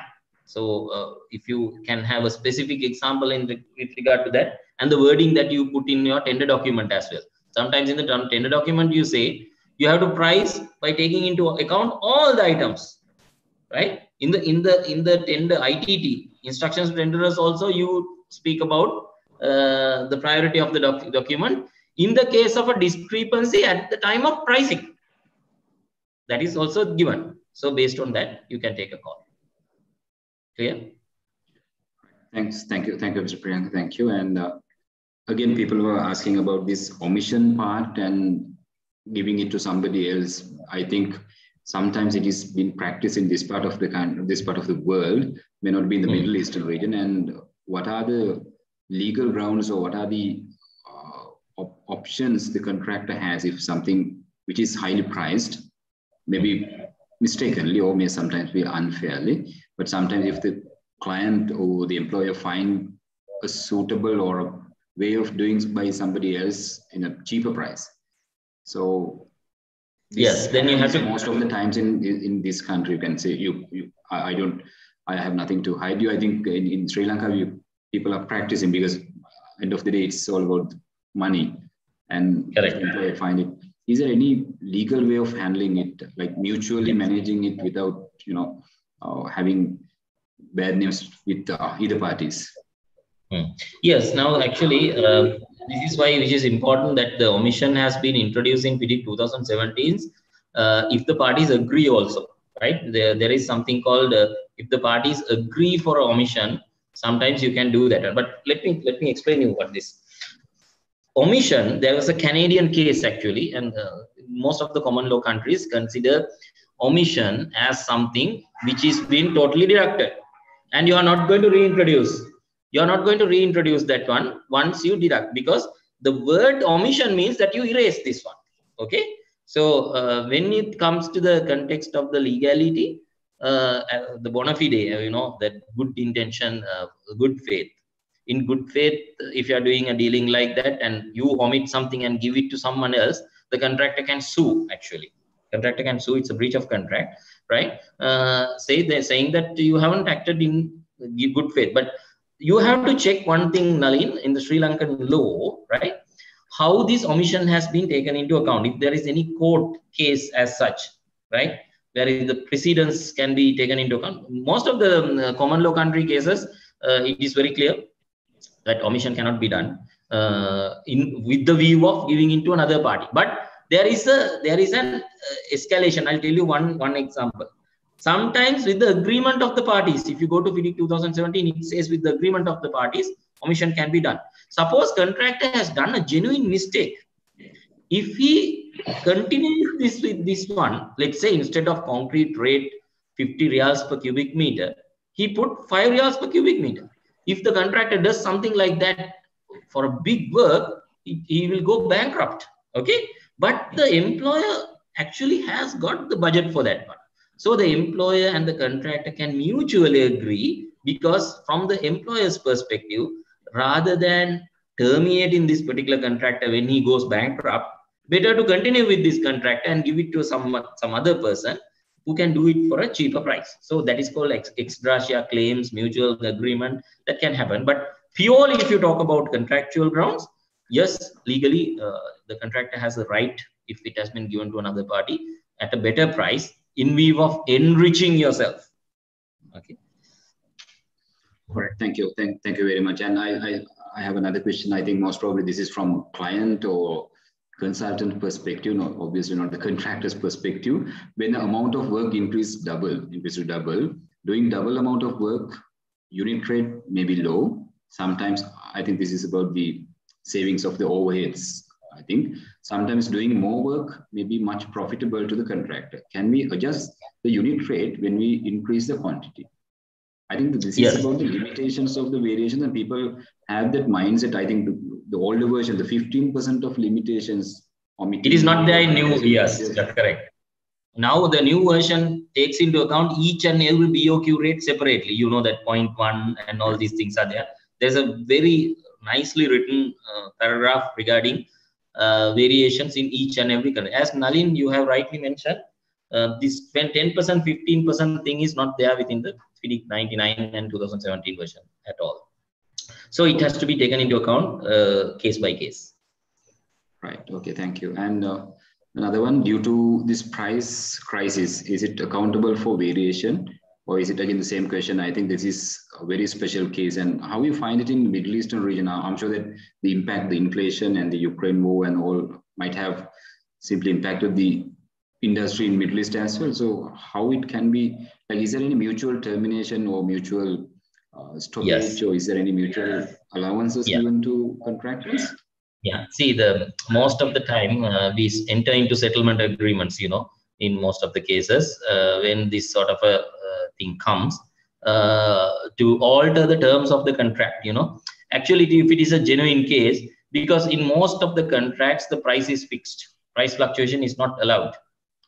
So if you can have a specific example with regard to that, and the wording that you put in your tender document as well. Sometimes in the tender document you say you have to price by taking into account all the items, right? In the tender ITT, instructions to tenderers, also you speak about the priority of the document in the case of a discrepancy at the time of pricing. That is also given. So based on that, you can take a call. Clear? Thanks. Thank you, Mr. Priyanka. Thank you. And again, people were asking about this omission part and giving it to somebody else. I think sometimes it is being practiced in this part of the world, may not be in the Middle Eastern region. And what are the legal grounds, or what are the options the contractor has if something which is highly priced, maybe mistakenly or may sometimes be unfairly, but sometimes if the client or the employer find a suitable or a way of doing by somebody else in a cheaper price. So yes, then you have to, most of the times in this country, you can say I have nothing to hide you. I think in Sri Lanka, people are practicing because end of the day, it's all about money, and correct, the employer find it. Is there any legal way of handling it, like mutually managing it without, having bad names with either parties? Yes, now actually, this is why which is important that the omission has been introduced in FIDIC 2017. If the parties agree also, right? There is something called if the parties agree for omission, sometimes you can do that. But let me explain you what this omission. There was a Canadian case actually, and most of the common law countries consider omission as something which is being totally deducted, and you are not going to reintroduce. You are not going to reintroduce that one once you deduct, because the word omission means that you erase this one. Okay. So when it comes to the context of the legality, the bona fide, that good intention, good faith. In good faith, if you are doing a dealing like that and you omit something and give it to someone else, the contractor can sue actually. Contractor can sue, it's a breach of contract, right? They're saying that you haven't acted in good faith, but you have to check one thing, Nalin, in the Sri Lankan law, right? How this omission has been taken into account. If there is any court case as such, right? Where the precedents can be taken into account. Most of the common law country cases, it is very clear that omission cannot be done with the view of giving into another party. But there is an escalation. I'll tell you one example. Sometimes with the agreement of the parties, if you go to FIDIC 2017, it says with the agreement of the parties, omission can be done. Suppose contractor has done a genuine mistake. If he continues this with this one, let's say instead of concrete rate 50 riyals per cubic meter, he put 5 riyals per cubic meter. If the contractor does something like that for a big work, he will go bankrupt. Okay. But the employer actually has got the budget for that one. So the employer and the contractor can mutually agree, because from the employer's perspective, rather than terminating this particular contractor when he goes bankrupt, better to continue with this contractor and give it to some other person who can do it for a cheaper price. So that is called ex gratia claims, mutual agreement that can happen. But purely if you talk about contractual grounds, yes, legally the contractor has a right, if it has been given to another party at a better price, in view of enriching yourself. Okay. Correct. Thank you. Thank you very much. And I have another question. I think most probably this is from client or consultant perspective, obviously not the contractor's perspective. When the amount of work increase to double, doing double amount of work, unit rate may be low. Sometimes I think this is about the savings of the overheads. I think sometimes doing more work may be much profitable to the contractor. Can we adjust the unit rate when we increase the quantity? I think that this is about the limitations of the variation, and people have that mindset. I think the older version, the 15% of limitations. It is not there in new, yes, that's correct. Now the new version takes into account each and every BOQ rate separately. You know that 0.1 and all these things are there. There's a very nicely written paragraph regarding variations in each and every country. As Nalin, you have rightly mentioned, this 10%, 15% thing is not there within the FIDIC 99 and 2017 version at all. So it has to be taken into account case by case. Right. Okay. Thank you. And another one, due to this price crisis, is it accountable for variation, or is it again the same question? I think this is a very special case, and how you find it in the Middle Eastern region. I'm sure that the impact, the inflation and the Ukraine war and all might have simply impacted the industry in Middle East as well. So how it can be, like, is there any mutual termination or mutual stoppage, or is there any mutual allowances given to contractors? Yeah, see, most of the time we enter into settlement agreements, in most of the cases when this sort of a thing comes to alter the terms of the contract, Actually, if it is a genuine case, because in most of the contracts, the price is fixed. Price fluctuation is not allowed.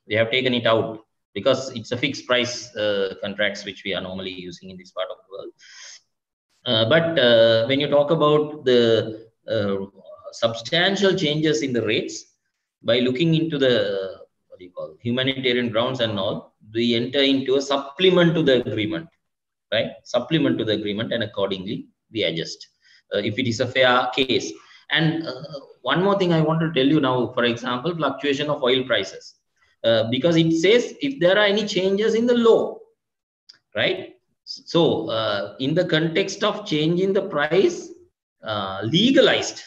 They have taken it out because it's a fixed price contracts which we are normally using in this part of the world. But when you talk about the substantial changes in the rates, by looking into the humanitarian grounds and all, we enter into a supplement to the agreement, right? Supplement to the agreement, and accordingly we adjust if it is a fair case. And one more thing I want to tell you now, for example, fluctuation of oil prices, because it says if there are any changes in the law, right? So in the context of change in the price, legalized,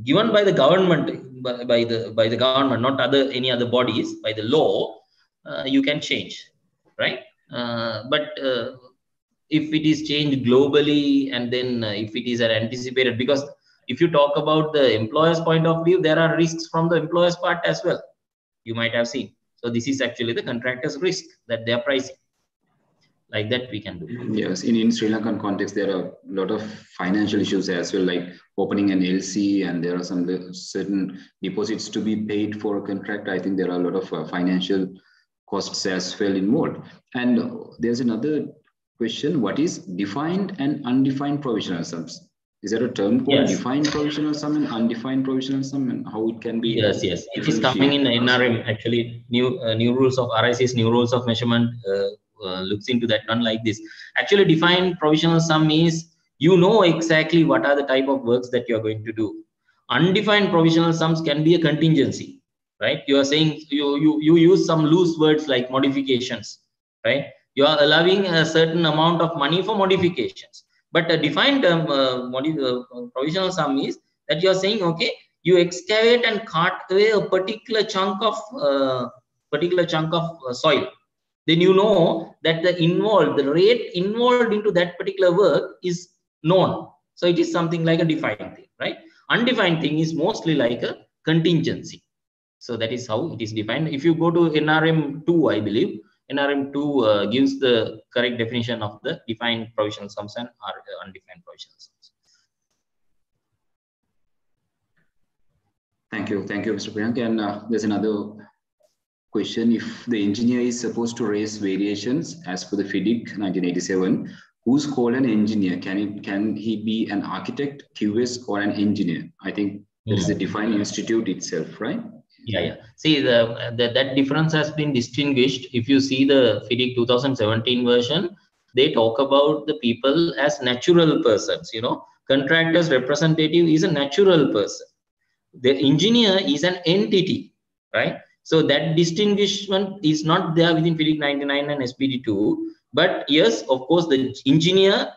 given by the government, by the government, not any other bodies, by the law, you can change, right? But if it is changed globally, and then if it is anticipated, because if you talk about the employer's point of view, there are risks from the employer's part as well. You might have seen. So this is actually the contractor's risk that they are pricing. Like that we can do. Yes, in Sri Lankan context, there are a lot of financial issues as well, like opening an LC, and there are some certain deposits to be paid for a contract. I think there are a lot of financial costs as well involved. And there's another question: what is defined and undefined provisional sums? Is there a term called defined provisional sum and undefined provisional sum, and how it can be? Yes. It is coming in NRM, actually. New rules of RIC's new rules of measurement looks into that one like this. Actually, defined provisional sum is exactly what are the type of works that you are going to do. Undefined provisional sums can be a contingency, right? You are saying you use some loose words like modifications, right? You are allowing a certain amount of money for modifications. But a defined provisional sum is that you are saying, okay, you excavate and cut away a particular chunk of soil. Then you know that the rate involved into that particular work is known. So it is something like a defined thing, right? Undefined thing is mostly like a contingency. So that is how it is defined. If you go to NRM 2, I believe, NRM 2 gives the correct definition of the defined provisional sums and undefined provisional sums. Thank you, Mr. Priyank. And there's another question: if the engineer is supposed to raise variations as per the FIDIC 1987, who's called an engineer? Can he be an architect, QS, or an engineer? I think there is a defined institute itself, right? Yeah. See, that difference has been distinguished. If you see the FIDIC 2017 version, they talk about the people as natural persons. Contractor's representative is a natural person. The engineer is an entity, right? So that distinguishment is not there within FIDIC 99 and SPD 2. But yes, of course, the engineer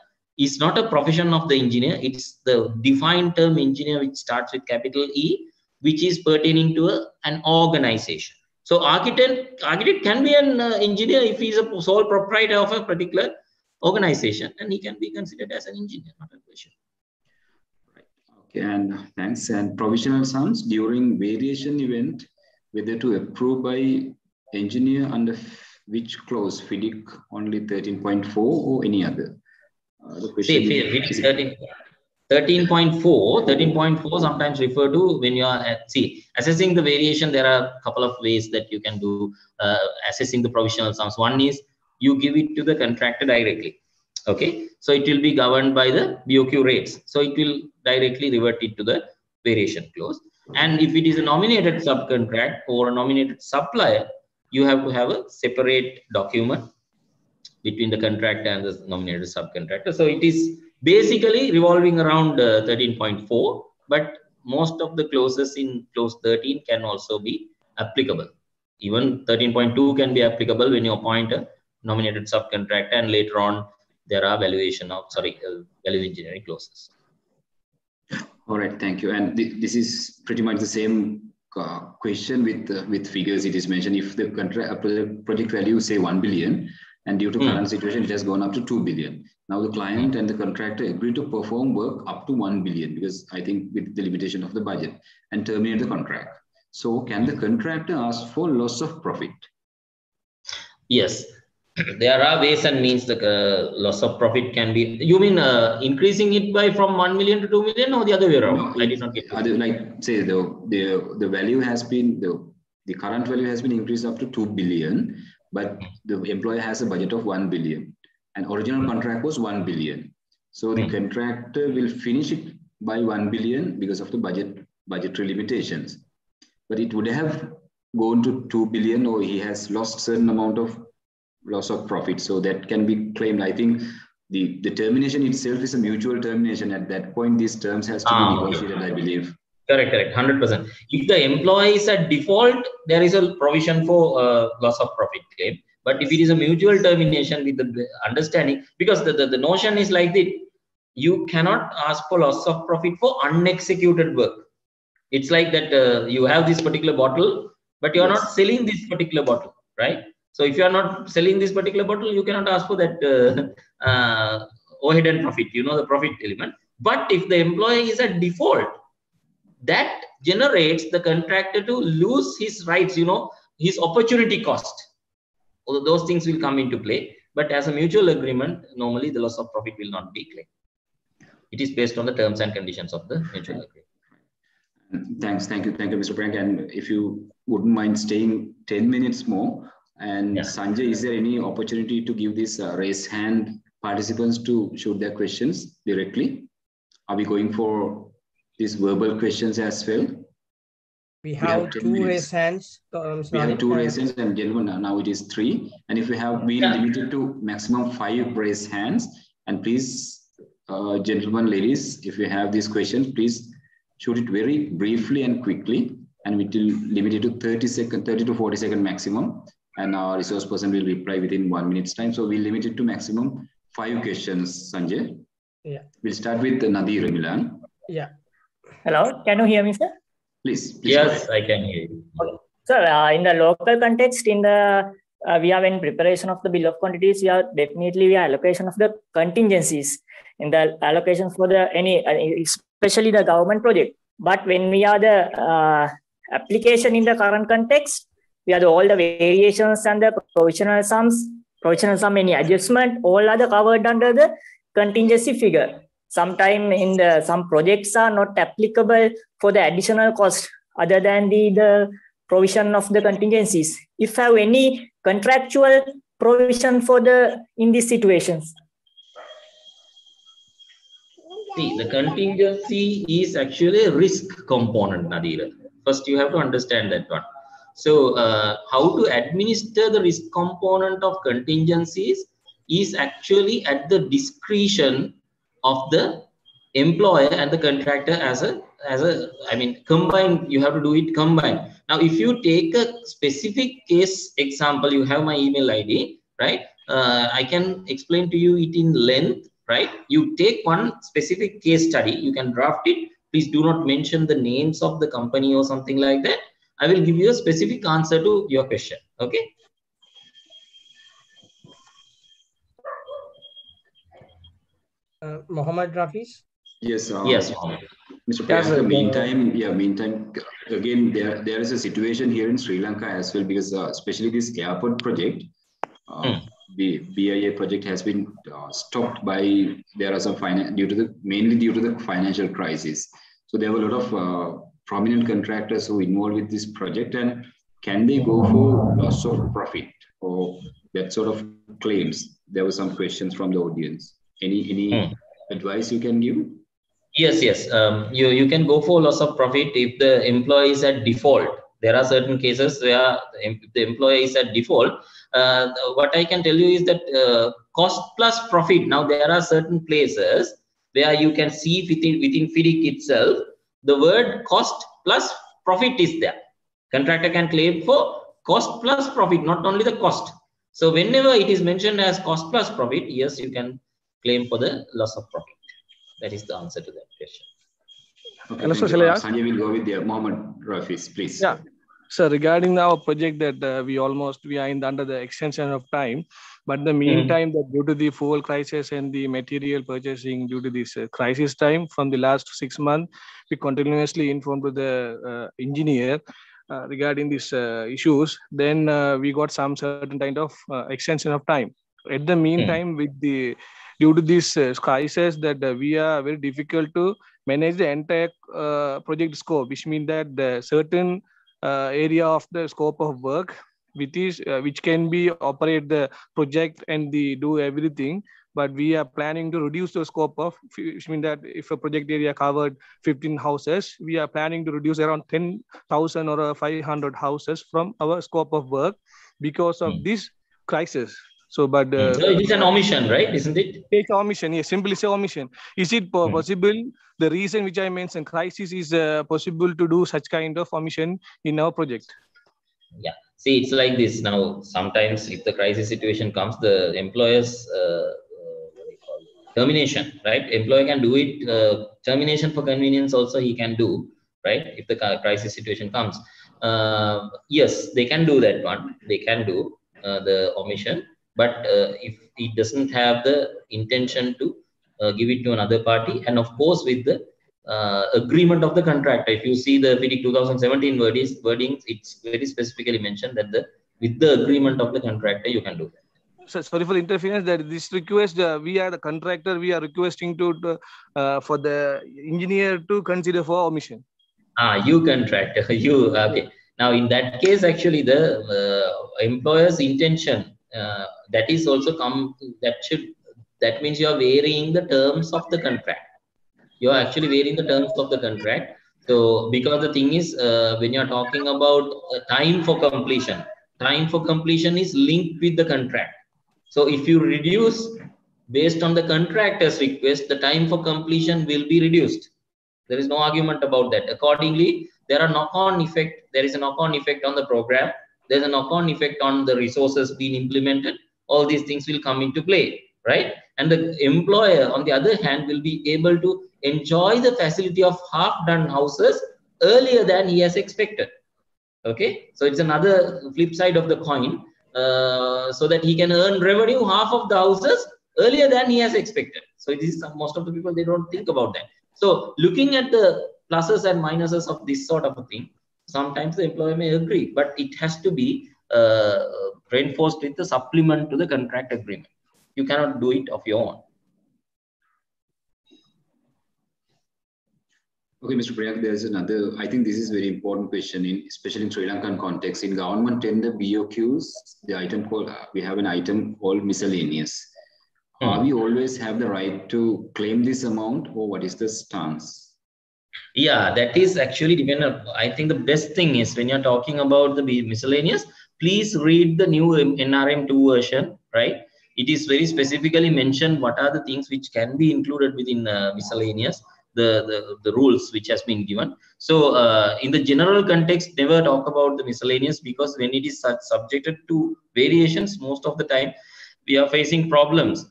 is not a profession of the engineer. It's the defined term engineer, which starts with capital E, which is pertaining to an organization. So architect can be an engineer if he's a sole proprietor of a particular organization, and he can be considered as an engineer, not a question. Right. Okay, and thanks. And provisional sums during variation event, whether to approve by engineer under which clause, FIDIC only 13.4 or any other? The question is 13.4 sometimes refer to when you are at, assessing the variation. There are a couple of ways that you can do assessing the provisional sums. One is you give it to the contractor directly. Okay, so it will be governed by the BOQ rates. So it will directly revert it to the variation clause. And if it is a nominated subcontract or a nominated supplier, you have to have a separate document between the contractor and the nominated subcontractor. So it is basically revolving around 13.4, but most of the clauses in clause 13 can also be applicable. Even 13.2 can be applicable when you appoint a nominated subcontractor, and later on there are value engineering clauses. All right, thank you. And this is pretty much the same question with figures. It is mentioned if the project value say 1 billion, and due to current situation, it has gone up to 2 billion. Now the client and the contractor agree to perform work up to 1 billion, because I think with the limitation of the budget, and terminate the contract. So can the contractor ask for loss of profit? Yes, there are ways and means. The loss of profit can be, you mean increasing it by from 1 million to 2 million, or the other way around? No, I did not get it. Like say the value has been, the current value has been increased up to 2 billion, but the employer has a budget of 1 billion, and original contract was 1 billion. So the contractor will finish it by 1 billion because of the budgetary limitations, but it would have gone to 2 billion, or he has lost certain amount of loss of profit. So that can be claimed. I think the termination itself is a mutual termination. At that point, these terms has to be negotiated, I believe. Correct, 100%. If the employee is at default, there is a provision for loss of profit claim. But if it is a mutual termination with the understanding, because the notion is like that, you cannot ask for loss of profit for unexecuted work. It's like that you have this particular bottle, but you are not selling this particular bottle, right? So if you are not selling this particular bottle, you cannot ask for that overhead and profit, the profit element. But if the employee is at default, that generates the contractor to lose his rights, his opportunity cost. Although those things will come into play, but as a mutual agreement, normally the loss of profit will not be claimed. It is based on the terms and conditions of the mutual agreement. Thanks. Thank you, Mr. Frank. And if you wouldn't mind staying 10 minutes more, and Sanjay, is there any opportunity to give these raise hand participants to shoot their questions directly? Are we going for these verbal questions as well? We have 2 raise hands. We have 2 raise hands, and gentlemen, now it is 3. And if we have been limited to maximum 5 raise hands, and please, gentlemen, ladies, if you have these questions, please shoot it very briefly and quickly, and we will limit it to 30 to 40 second maximum. And our resource person will reply within 1 minute's time. So we'll limit it to maximum 5 questions, Sanjay. Yeah. We'll start with Nadir Milan. Yeah. Hello, can you hear me, sir? Please yes, I can hear you. Okay. Sir, in the local context, in the we are in preparation of the bill of quantities, we are allocation of the contingencies in the allocation for the especially the government project. But when we are the application in the current context, we are all the variations and the provisional sum, any adjustment, all are covered under the contingency figure. Sometimes some projects are not applicable for the additional cost other than the provision of the contingencies. If you have any contractual provision for in these situations. See, the contingency is actually a risk component, Nadira. First, you have to understand that one. So, how to administer the risk component of contingencies is actually at the discretion of the employer and the contractor combined. You have to do it combined. Now, if you take a specific case example, you have my email ID, right? I can explain to you it in length, right? You take one specific case study, you can draft it. Please do not mention the names of the company or something like that. I will give you a specific answer to your question. Okay. Mohammed Rafiz? Yes. Yes, Mr. Priyanka, meantime, again, there is a situation here in Sri Lanka as well, because especially this airport project, the BIA project has been stopped by, there are some mainly due to the financial crisis. So there were a lot of prominent contractors who involved with this project, and can they go for loss of profit or that sort of claims? There were some questions from the audience. Any advice you can give? Yes. You can go for loss of profit if the employee is at default. There are certain cases where the employee is at default. What I can tell you is that cost plus profit. Now there are certain places where you can see within FIDIC itself, the word cost plus profit is there. Contractor can claim for cost plus profit, not only the cost. So whenever it is mentioned as cost plus profit, yes, you can claim for the loss of profit. That is the answer to that question. Okay, and so Sanjay will go with the Mohammed Rafiz, please. Yeah. So regarding our project that we are under the extension of time, but the meantime that due to the fuel crisis and the material purchasing due to this crisis time from the last 6 months, we continuously informed to the engineer regarding these issues. Then we got some certain kind of extension of time. At the meantime, due to this crisis, that we are very difficult to manage the entire project scope, which means that the certain area of the scope of work which can be operate the project and do everything, but we are planning to reduce the scope of, which means that if a project area covered 15 houses, we are planning to reduce around 10,000 or 500 houses from our scope of work because of this crisis. So, but so it is an omission, right? Isn't it? It's omission. Yes, simply say omission. Is it possible? The reason which I mentioned, crisis, is possible to do such kind of omission in our project? Yeah. See, it's like this now. Sometimes, if the crisis situation comes, the employer's termination, right? Employer can do it. Termination for convenience also he can do, right? If the crisis situation comes, yes, they can do that one. They can do the omission. But if it doesn't have the intention to give it to another party, and of course with the agreement of the contractor, if you see the FIDIC 2017 wordings, it's very specifically mentioned that with the agreement of the contractor, you can do that. So, sorry for the interference. That this request, we are the contractor, we are requesting for the engineer to consider for omission. You contractor, okay. Now in that case, actually the employer's intention. That is also that means you are varying the terms of the contract. You are actually varying the terms of the contract. So because the thing is, when you are talking about time for completion is linked with the contract. So if you reduce based on the contractor's request, the time for completion will be reduced. There is no argument about that. Accordingly, there are knock-on effect. There is a knock-on effect on the program. There's a knock-on effect on the resources being implemented. All these things will come into play, right? And the employer, on the other hand, will be able to enjoy the facility of half-done houses earlier than he has expected. Okay, so it's another flip side of the coin, so that he can earn revenue half of the houses earlier than he has expected. So it is most of the people, they don't think about that. So looking at the pluses and minuses of this sort of a thing, sometimes the employer may agree, but it has to be reinforced with the supplement to the contract agreement. You cannot do it of your own. Okay, Mr. Priyank, there's another, I think this is very important question, especially in Sri Lankan context. In government tender BOQs, the item called, we have an item called miscellaneous. We always have the right to claim this amount, or what is the stance? Yeah, that is actually dependent. I think the best thing is when you're talking about the miscellaneous, please read the new NRM2 version, right? It is very specifically mentioned what are the things which can be included within miscellaneous, the rules which has been given. So in the general context, never talk about the miscellaneous, because when it is subjected to variations, most of the time we are facing problems.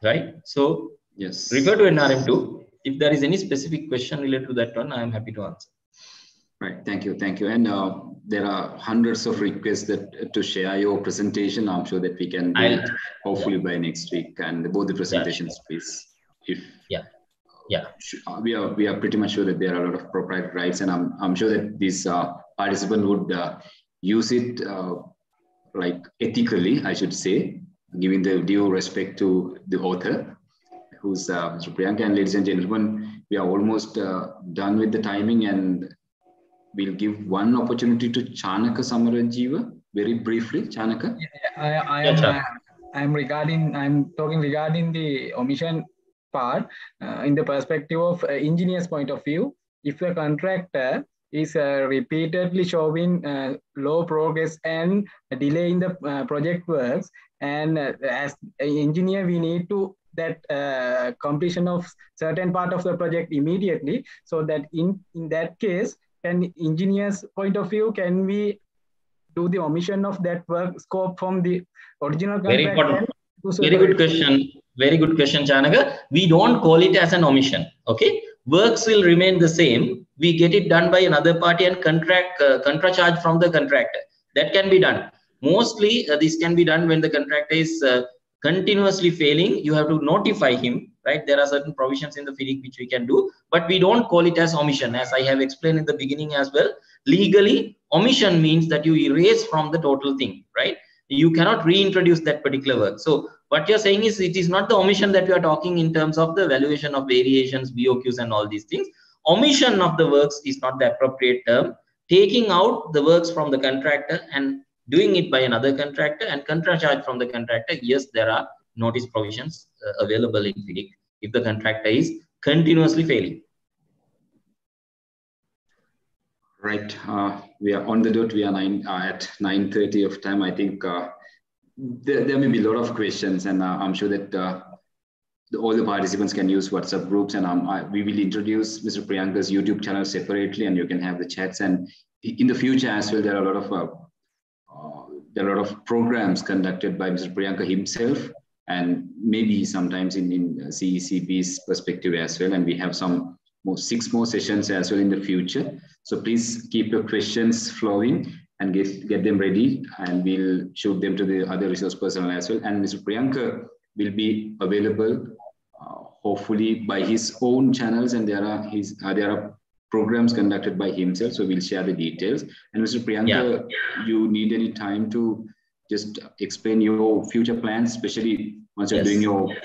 right? So yes, refer to NRM2. If there is any specific question related to that one, I am happy to answer. Right. Thank you. Thank you. And there are hundreds of requests to share your presentation. I'm sure that we can do it hopefully by next week, and both the presentations, please. We are pretty much sure that there are a lot of proprietary rights, and I'm sure that this participant would use it like ethically, I should say, giving the due respect to the author, who's Mr. Priyanka. And ladies and gentlemen, we are almost done with the timing, and we'll give one opportunity to Chanaka Samarajiva very briefly. Chanaka. I'm talking regarding the omission part in the perspective of engineer's point of view. If a contractor is repeatedly showing low progress and delay in the project works, and as an engineer, we need to that completion of certain part of the project immediately, so that in that case, can engineer's point of view, can we do the omission of that work scope from the original contract? Very good question. Very good question, Chanaka. We don't call it as an omission. Okay, works will remain the same. We get it done by another party and contra charge from the contractor. That can be done. Mostly, this can be done when the contractor is continuously failing. You have to notify him, right? There are certain provisions in the FIDIC which we can do, but we don't call it as omission. As I have explained in the beginning as well, legally, omission means that you erase from the total thing, right? You cannot reintroduce that particular work. So what you're saying is, it is not the omission that we are talking in terms of the valuation of variations, BOQs and all these things. Omission of the works is not the appropriate term. Taking out the works from the contractor and doing it by another contractor and contra charge from the contractor, yes, there are notice provisions available in FIDIC if the contractor is continuously failing. Right. We are on the dot. We are at 9:30 of time. I think there may be a lot of questions, and I'm sure that all the participants can use WhatsApp groups, and we will introduce Mr. Priyanka's YouTube channel separately, and you can have the chats. And in the future as well, there are a lot of programs conducted by Mr. Priyanka himself, and maybe sometimes in CECB's perspective as well. And we have some 6 more sessions as well in the future. So please keep your questions flowing and get them ready, and we'll shoot them to the other resource personnel as well. And Mr. Priyanka will be available hopefully by his own channels, and there are programs conducted by himself. So we'll share the details. And Mr. Priyanka, you need any time to just explain your future plans, especially once you're doing your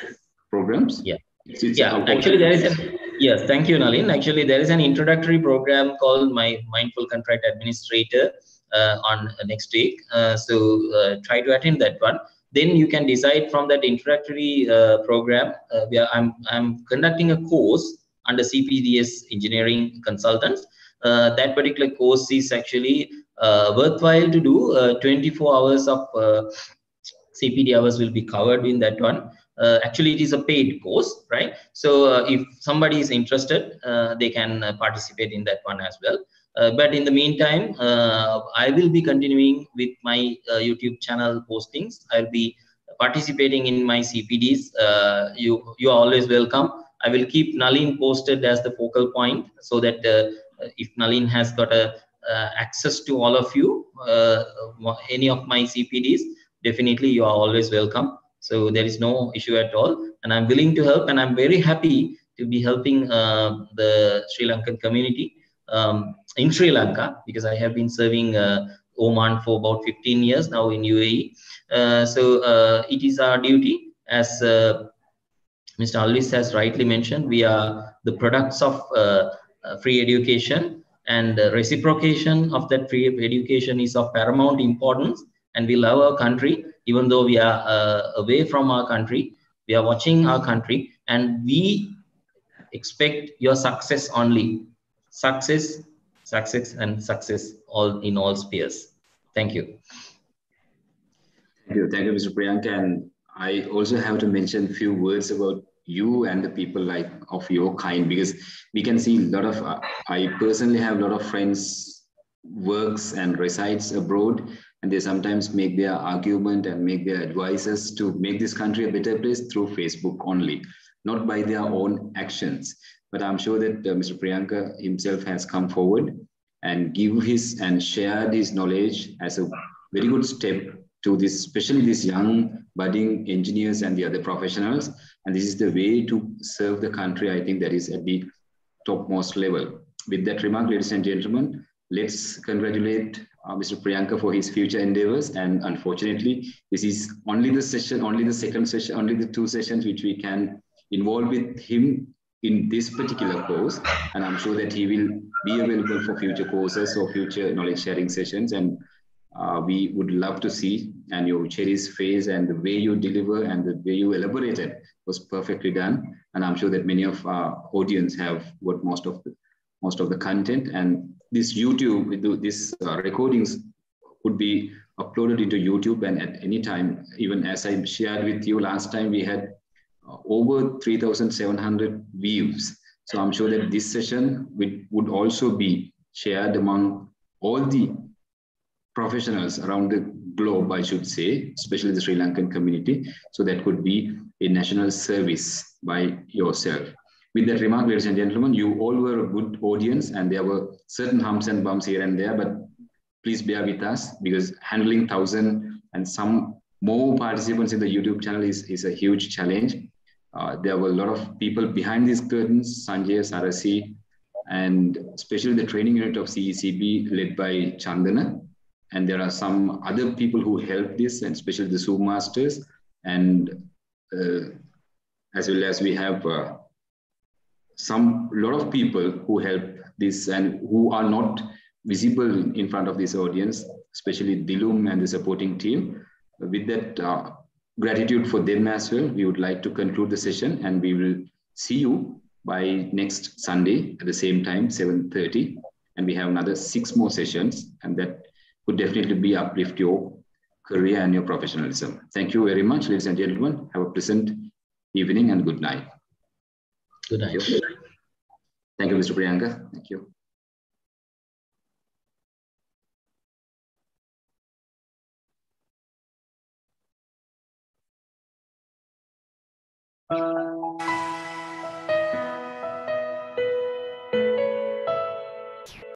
programs? Actually, there is yes, thank you, Nalin. Actually, there is an introductory program called My Mindful Contract Administrator on next week. So try to attend that one. Then you can decide from that introductory program. I'm conducting a course under CPDS Engineering Consultants. That particular course is actually worthwhile to do. 24 hours of CPD hours will be covered in that one. Actually, it is a paid course, right? So if somebody is interested, they can participate in that one as well. But in the meantime, I will be continuing with my YouTube channel postings. I'll be participating in my CPDs. You are always welcome. I will keep Nalin posted as the focal point, so that if Nalin has got access to all of you, any of my CPDs, definitely you are always welcome. So there is no issue at all, and I'm willing to help, and I'm very happy to be helping the Sri Lankan community in Sri Lanka, because I have been serving Oman for about 15 years now in UAE. So it is our duty, as Mr. Alvis has rightly mentioned. We are the products of free education, and reciprocation of that free education is of paramount importance. And we love our country, even though we are away from our country. We are watching our country, and we expect your success only. Success, and success in all spheres. Thank you. Thank you, Mr. Priyanka. And I also have to mention a few words about you and the people like of your kind, because we can see a lot of, I personally have a lot of friends works and resides abroad, and they sometimes make their argument and make their advices to make this country a better place through Facebook only, not by their own actions. But I'm sure that Mr. Priyanka himself has come forward and give his and shared his knowledge as a very good step to this, especially these young budding engineers and the other professionals. And this is the way to serve the country. I think that is at the topmost level. With that remark, ladies and gentlemen, let's congratulate Mr. Priyanka for his future endeavors. And unfortunately, this is only the session, only the second session, only the 2 sessions which we can involve with him in this particular course. And I'm sure that he will be available for future courses or future knowledge sharing sessions. And we would love to see, and your Cherry's face and the way you deliver and the way you elaborated was perfectly done. And I'm sure that many of our audience have got most of the content. And this YouTube, this recordings could be uploaded into YouTube, and at any time, even as I shared with you last time, we had over 3,700 views. So I'm sure that this session would also be shared among all the professionals around the globe, I should say, especially the Sri Lankan community. So that could be a national service by yourself. With that remark, ladies and gentlemen, you all were a good audience, and there were certain humps and bumps here and there, but please bear with us, because handling 1,000 and some more participants in the YouTube channel is a huge challenge. There were a lot of people behind these curtains, Sanjay, Sarasi, and especially the training unit of CECB led by Chandana. And there are some other people who helped this, and especially the Zoom masters. And as well as we have a lot of people who help this and who are not visible in front of this audience, especially Dilum and the supporting team. With that gratitude for them as well, we would like to conclude the session, and we will see you by next Sunday at the same time, 7:30. And we have another 6 more sessions, and that would definitely be uplift your career and your professionalism. Thank you very much, ladies and gentlemen. Have a pleasant evening and good night. Good night. Thank you, Mr. Priyanka. Thank you.